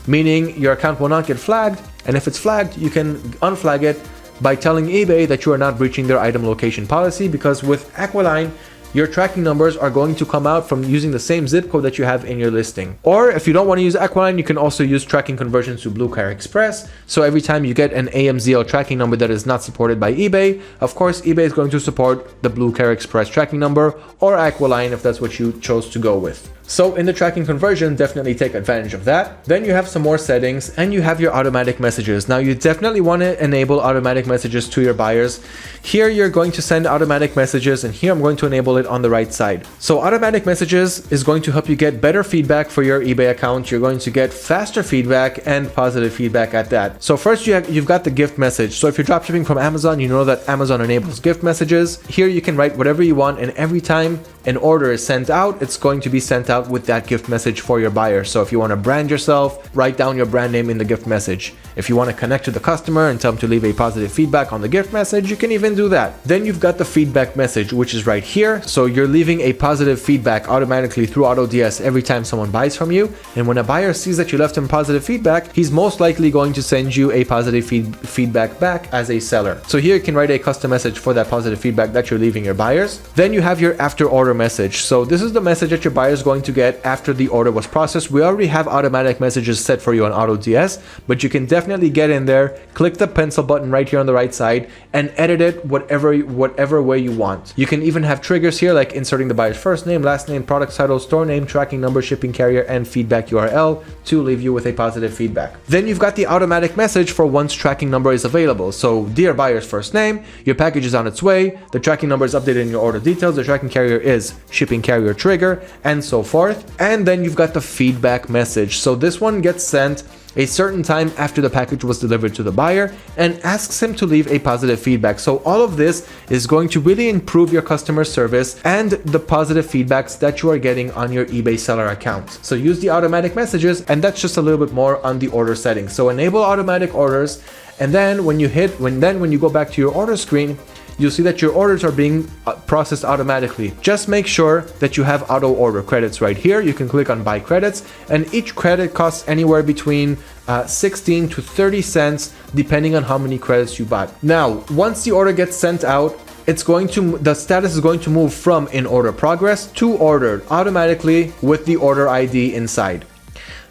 [SPEAKER 1] meaning your account will not get flagged, and if it's flagged, you can unflag it by telling eBay that you are not breaching their item location policy, because with Aquiline, your tracking numbers are going to come out from using the same zip code that you have in your listing. Or if you don't want to use Aquiline, you can also use tracking conversions to Blue Car Express. So every time you get an AMZL tracking number that is not supported by eBay, of course, eBay is going to support the Blue Car Express tracking number or Aquiline if that's what you chose to go with. So in the tracking conversion, definitely take advantage of that. Then you have some more settings and you have your automatic messages. Now you definitely want to enable automatic messages to your buyers. Here you're going to send automatic messages, and here I'm going to enable it on the right side. So automatic messages is going to help you get better feedback for your eBay account. You're going to get faster feedback and positive feedback at that. So first you've got the gift message. So if you're dropshipping from Amazon, you know that Amazon enables gift messages. Here you can write whatever you want, and every time an order is sent out, it's going to be sent out with that gift message for your buyer. So if you want to brand yourself, write down your brand name in the gift message. If you want to connect to the customer and tell them to leave a positive feedback on the gift message, you can even do that. Then you've got the feedback message, which is right here. So you're leaving a positive feedback automatically through AutoDS every time someone buys from you. And when a buyer sees that you left him positive feedback, he's most likely going to send you a positive feedback back as a seller. So here you can write a custom message for that positive feedback that you're leaving your buyers. Then you have your after order message. So this is the message that your buyer is going to get after the order was processed. We already have automatic messages set for you on AutoDS, but you can definitely get in there, click the pencil button right here on the right side, and edit it whatever way you want. You can even have triggers here, like inserting the buyer's first name, last name, product title, store name, tracking number, shipping carrier, and feedback URL to leave you with a positive feedback. Then you've got the automatic message for once tracking number is available. So dear buyer's first name, your package is on its way, the tracking number is updated in your order details, the tracking carrier is shipping carrier trigger, and so forth. And then you've got the feedback message. So this one gets sent a certain time after the package was delivered to the buyer and asks him to leave a positive feedback. So all of this is going to really improve your customer service and the positive feedbacks that you are getting on your eBay seller account. So use the automatic messages, and that's just a little bit more on the order settings. So enable automatic orders, and then when you go back to your order screen, you'll see that your orders are being processed automatically. Just make sure that you have auto order credits right here. You can click on buy credits, and each credit costs anywhere between 16 to 30 cents depending on how many credits you bought. Now, once the order gets sent out, the status is going to move from in order progress to ordered automatically with the order ID inside.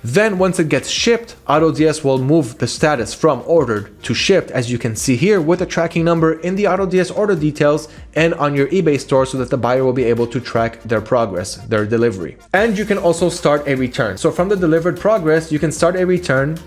[SPEAKER 1] Then once it gets shipped, AutoDS will move the status from ordered to shipped, as you can see here, with a tracking number in the AutoDS order details and on your eBay store, so that the buyer will be able to track their progress, their delivery. And you can also start a return. So from the delivered progress, you can start a return.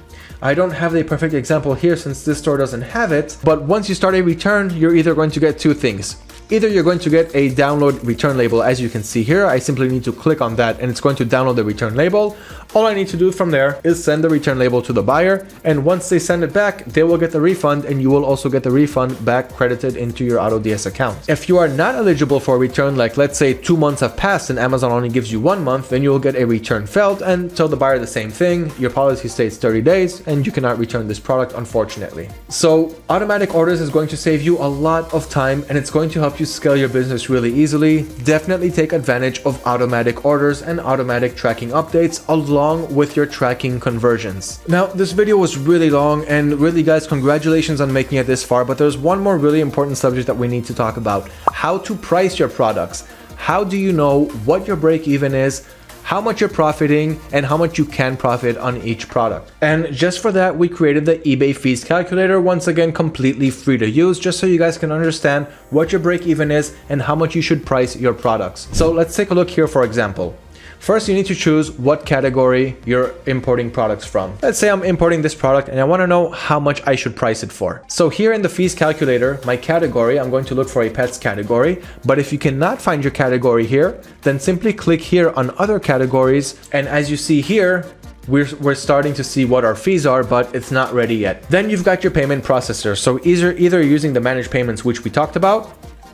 [SPEAKER 1] I don't have the perfect example here since this store doesn't have it, but once you start a return, you're either going to get two things. Either you're going to get a download return label, as you can see here. I simply need to click on that and it's going to download the return label. All I need to do from there is send the return label to the buyer, and once they send it back, they will get the refund, and you will also get the refund back credited into your AutoDS account. If you are not eligible for a return, like let's say 2 months have passed and Amazon only gives you 1 month, then you will get a return failed and tell the buyer the same thing. Your policy states 30 days and you cannot return this product, unfortunately. So automatic orders is going to save you a lot of time, and it's going to help you scale your business really easily. Definitely take advantage of automatic orders and automatic tracking updates along with your tracking conversions. Now, this video was really long, and really guys, congratulations on making it this far, but there's one more really important subject that we need to talk about: how to price your products. How do you know what your break even is, how much you're profiting, and how much you can profit on each product? And just for that, we created the eBay fees calculator, once again completely free to use, just so you guys can understand what your break even is and how much you should price your products. So let's take a look here. For example, first, you need to choose what category you're importing products from. Let's say I'm importing this product and I want to know how much I should price it for. So here in the fees calculator, my category, I'm going to look for a pets category. But if you cannot find your category here, then simply click here on other categories. And as you see here, we're starting to see what our fees are, but it's not ready yet. Then you've got your payment processor. So either using the managed payments, which we talked about,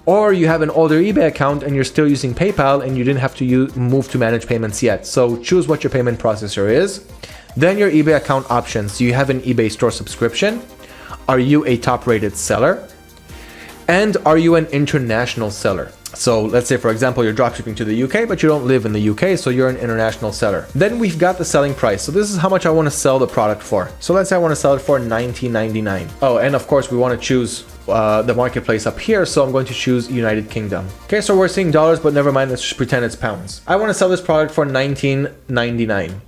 [SPEAKER 1] or you have an older eBay account and you're still using PayPal and you didn't have to move to manage payments yet. So choose what your payment processor is. Then your eBay account options. Do you have an eBay store subscription? Are you a top rated seller? And are you an international seller? So let's say, for example, you're dropshipping to the UK, but you don't live in the UK, so you're an international seller. Then we've got the selling price. So this is how much I want to sell the product for. So let's say I want to sell it for $19.99. Oh, and of course we want to choose the marketplace up here, so I'm going to choose United Kingdom. Okay, so we're seeing dollars, but never mind, let's just pretend it's pounds. I want to sell this product for $19.99.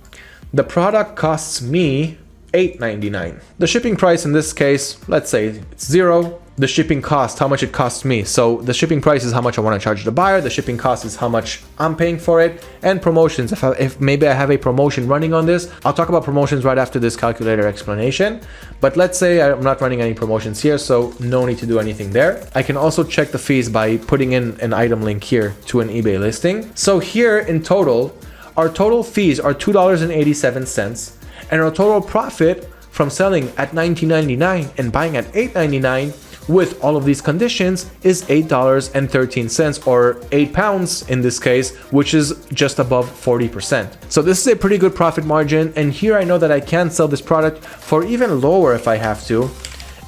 [SPEAKER 1] The product costs me $8.99. The shipping price in this case, let's say it's $0. The shipping cost, how much it costs me. So the shipping price is how much I want to charge the buyer. The shipping cost is how much I'm paying for it. And promotions, if maybe I have a promotion running on this, I'll talk about promotions right after this calculator explanation. But let's say I'm not running any promotions here, so no need to do anything there. I can also check the fees by putting in an item link here to an eBay listing. So here in total, our total fees are $2.87, and our total profit from selling at $19.99 and buying at $8.99 with all of these conditions is $8.13, or £8 in this case, which is just above 40%. So this is a pretty good profit margin, and here I know that I can sell this product for even lower if I have to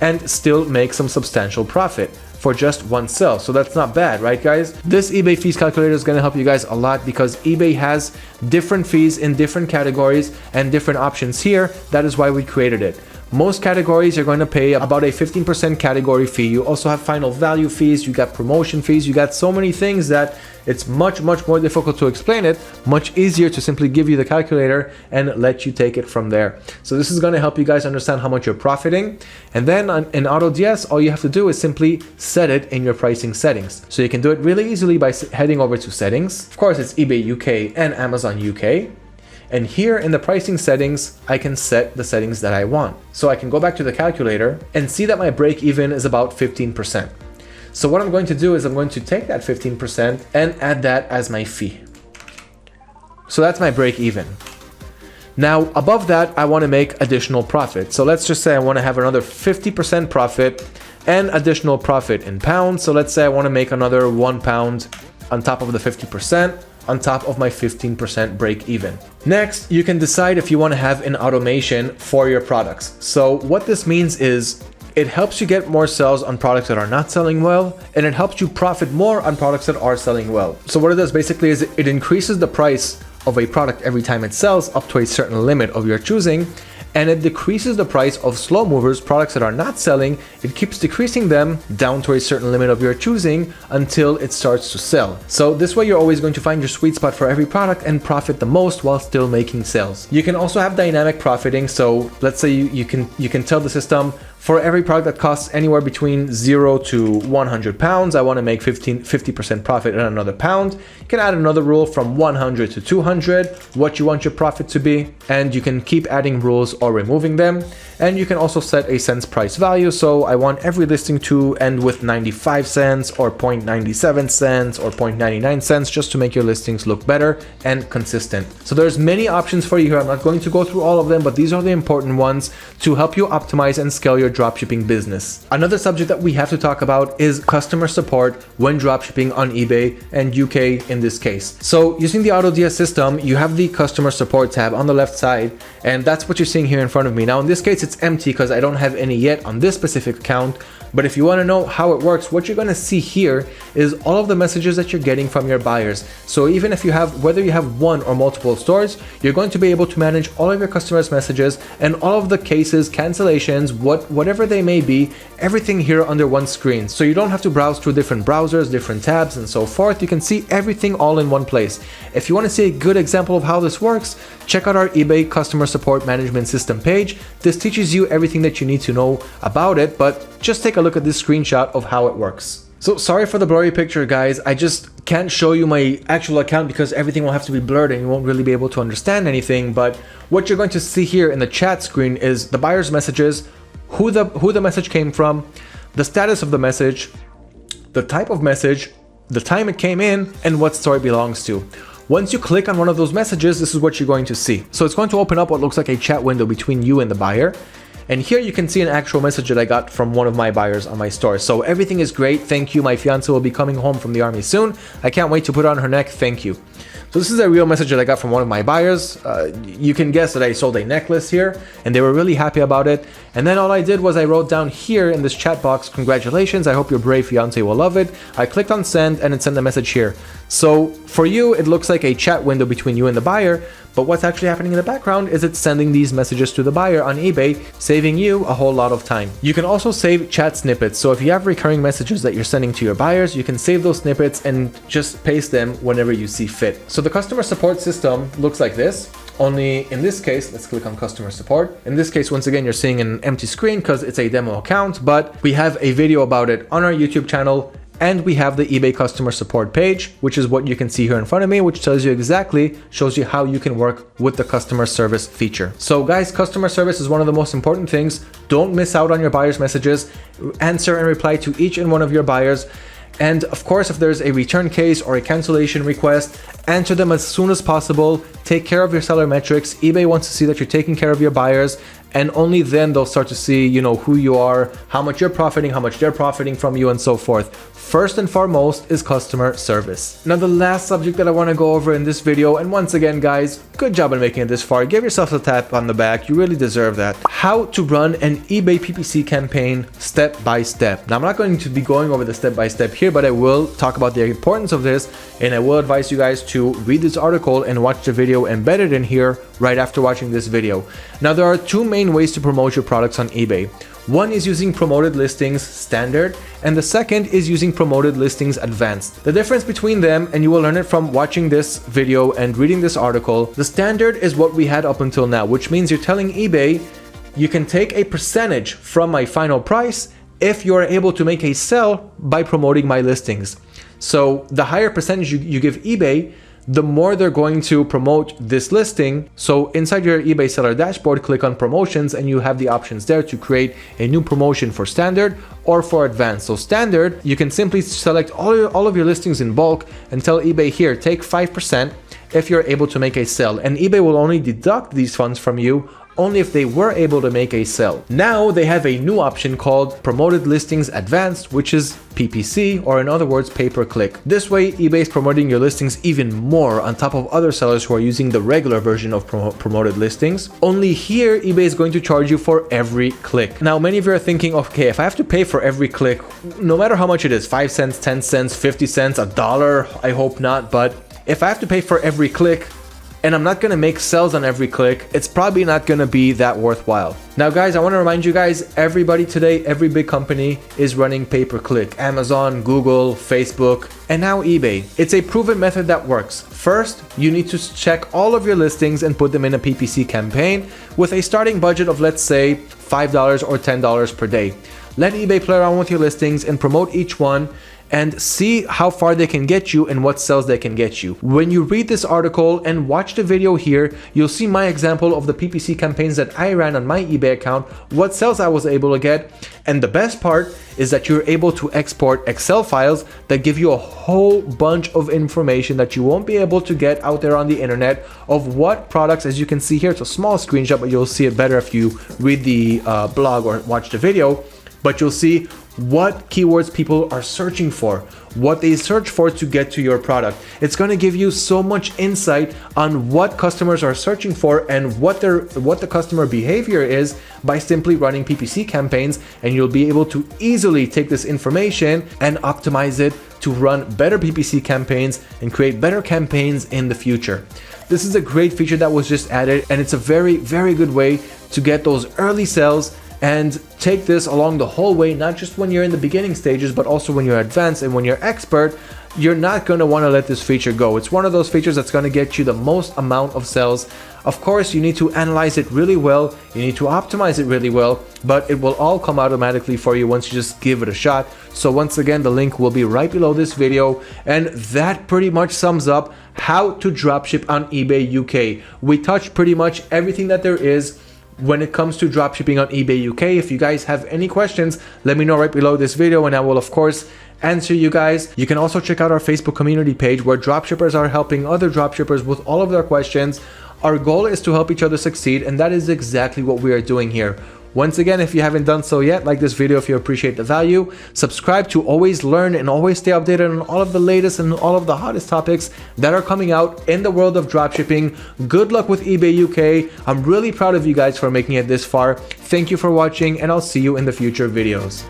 [SPEAKER 1] and still make some substantial profit for just one sell. So that's not bad, right guys? This eBay fees calculator is going to help you guys a lot because eBay has different fees in different categories and different options here. That is why we created it. Most categories you're going to pay about a 15% category fee. You also have final value fees, you got promotion fees, you got so many things that it's much more difficult to explain it, much easier to simply give you the calculator and let you take it from there. So this is going to help you guys understand how much you're profiting. And then in AutoDS, all you have to do is simply set it in your pricing settings. So you can do it really easily by heading over to settings. Of course, it's eBay UK and Amazon UK. And here in the pricing settings, I can set the settings that I want. So I can go back to the calculator and see that my break even is about 15%. So what I'm going to do is I'm going to take that 15% and add that as my fee. So that's my break even. Now above that, I want to make additional profit. So let's just say I want to have another 50% profit and additional profit in pounds. So let's say I want to make another £1 on top of the 50%. On top of my 15% break even. Next, you can decide if you want to have an automation for your products. So what this means is it helps you get more sales on products that are not selling well, and it helps you profit more on products that are selling well. So what it does basically is it increases the price of a product every time it sells up to a certain limit of your choosing, and it decreases the price of slow movers, products that are not selling. It keeps decreasing them down to a certain limit of your choosing until it starts to sell. So this way you're always going to find your sweet spot for every product and profit the most while still making sales. You can also have dynamic profiting. So let's say you can tell the system, for every product that costs anywhere between 0 to 100 pounds, I want to make 50% profit in another pound. You can add another rule from 100 to 200, what you want your profit to be, and you can keep adding rules or removing them. And you can also set a cents price value. So I want every listing to end with 95 cents or 0.97 cents or 0.99 cents, just to make your listings look better and consistent. So there's many options for you here. I'm not going to go through all of them, but these are the important ones to help you optimize and scale your dropshipping business. Another subject that we have to talk about is customer support when dropshipping on eBay and UK in this case. So using the AutoDS system, you have the customer support tab on the left side, and that's what you're seeing here in front of me. Now in this case, it's empty because I don't have any yet on this specific account. But if you want to know how it works, what you're going to see here is all of the messages that you're getting from your buyers. So even if you have, whether you have one or multiple stores, you're going to be able to manage all of your customers' messages and all of the cases, cancellations, whatever they may be, everything here under one screen. So you don't have to browse through different browsers, different tabs, and so forth. You can see everything all in one place. If you want to see a good example of how this works, check out our eBay customer support management system page. This teaches you everything that you need to know about it, but just take a look at this screenshot of how it works. So sorry for the blurry picture, guys. I just can't show you my actual account because everything will have to be blurred and you won't really be able to understand anything. But what you're going to see here in the chat screen is the buyer's messages, who the message came from, the status of the message, the type of message, the time it came in, and what store it belongs to. Once you click on one of those messages, this is what you're going to see. So it's going to open up what looks like a chat window between you and the buyer. And here you can see an actual message that I got from one of my buyers on my store. So everything is great. Thank you. My fiance will be coming home from the army soon. I can't wait to put it on her neck. Thank you. So this is a real message that I got from one of my buyers. You can guess that I sold a necklace here and they were really happy about it. And then all I did was I wrote down here in this chat box, congratulations, I hope your brave fiance will love it. I clicked on send and it sent a message here. So for you, it looks like a chat window between you and the buyer, but what's actually happening in the background is it's sending these messages to the buyer on eBay, saving you a whole lot of time. You can also save chat snippets. So if you have recurring messages that you're sending to your buyers, you can save those snippets and just paste them whenever you see fit. So the customer support system looks like this. Only in this case, let's click on customer support. In this case, once again, you're seeing an empty screen because it's a demo account, but we have a video about it on our YouTube channel. And we have the eBay customer support page, which is what you can see here in front of me, which tells you exactly, shows you how you can work with the customer service feature. So guys, customer service is one of the most important things. Don't miss out on your buyers' messages. Answer and reply to each and one of your buyers. And of course, if there's a return case or a cancellation request, answer them as soon as possible. Take care of your seller metrics. eBay wants to see that you're taking care of your buyers, and only then they'll start to see, you know, who you are, how much you're profiting, how much they're profiting from you, and so forth. First and foremost is customer service. Now, the last subject that I want to go over in this video, and once again, guys, good job on making it this far. Give yourself a tap on the back. You really deserve that. How to run an eBay PPC campaign step by step. Now, I'm not going to be going over the step by step here, but I will talk about the importance of this, and I will advise you guys to read this article and watch the video embedded in here right after watching this video. Now, there are two main ways to promote your products on eBay. One is using promoted listings standard, and the second is using promoted listings advanced. The difference between them, and you will learn it from watching this video and reading this article, the standard is what we had up until now, which means you're telling eBay, you can take a percentage from my final price if you're able to make a sell by promoting my listings. So the higher percentage you give eBay, the more they're going to promote this listing. So inside your eBay seller dashboard, click on promotions and you have the options there to create a new promotion for standard or for advanced. So standard, you can simply select all of your listings in bulk and tell eBay, here, take 5% if you're able to make a sell. And eBay will only deduct these funds from you only if they were able to make a sell. Now they have a new option called Promoted Listings Advanced, which is PPC, or in other words, pay-per-click. This way, eBay is promoting your listings even more on top of other sellers who are using the regular version of promoted listings. Only here, eBay is going to charge you for every click. Now, many of you are thinking, okay, if I have to pay for every click, no matter how much it is, 5 cents, 10 cents, 50 cents, $1, I hope not, but if I have to pay for every click, and I'm not gonna make sales on every click, it's probably not gonna be that worthwhile. Now guys, I wanna remind you guys, everybody today, every big company is running pay-per-click. Amazon, Google, Facebook, and now eBay. It's a proven method that works. First, you need to check all of your listings and put them in a PPC campaign with a starting budget of, let's say, $5 or $10 per day. Let eBay play around with your listings and promote each one. and see how far they can get you and what sales they can get you. When you read this article and watch the video here, you'll see my example of the PPC campaigns that I ran on my eBay account, what sales I was able to get, and the best part is that you're able to export Excel files that give you a whole bunch of information that you won't be able to get out there on the internet of what products. As you can see here, it's a small screenshot, but you'll see it better if you read the blog or watch the video. But you'll see what keywords people are searching for, what they search for to get to your product. It's going to give you so much insight on what customers are searching for and what the customer behavior is by simply running PPC campaigns, and you'll be able to easily take this information and optimize it to run better PPC campaigns and create better campaigns in the future. This is a great feature that was just added, and it's a very, very good way to get those early sales and take this along the whole way, not just when you're in the beginning stages, but also when you're advanced and when you're expert. You're not going to want to let this feature go. It's one of those features that's going to get you the most amount of sales. Of course, you need to analyze it really well, you need to optimize it really well, but it will all come automatically for you once you just give it a shot. So once again, the link will be right below this video, and that pretty much sums up how to dropship on eBay UK. We touched pretty much everything that there is when it comes to dropshipping on eBay UK. If you guys have any questions, let me know right below this video, and I will of course answer you guys. You can also check out our Facebook community page where dropshippers are helping other dropshippers with all of their questions. Our goal is to help each other succeed, and that is exactly what we are doing here. Once again, if you haven't done so yet, like this video if you appreciate the value, subscribe to always learn and always stay updated on all of the latest and all of the hottest topics that are coming out in the world of dropshipping. Good luck with eBay UK. I'm really proud of you guys for making it this far. Thank you for watching, and I'll see you in the future videos.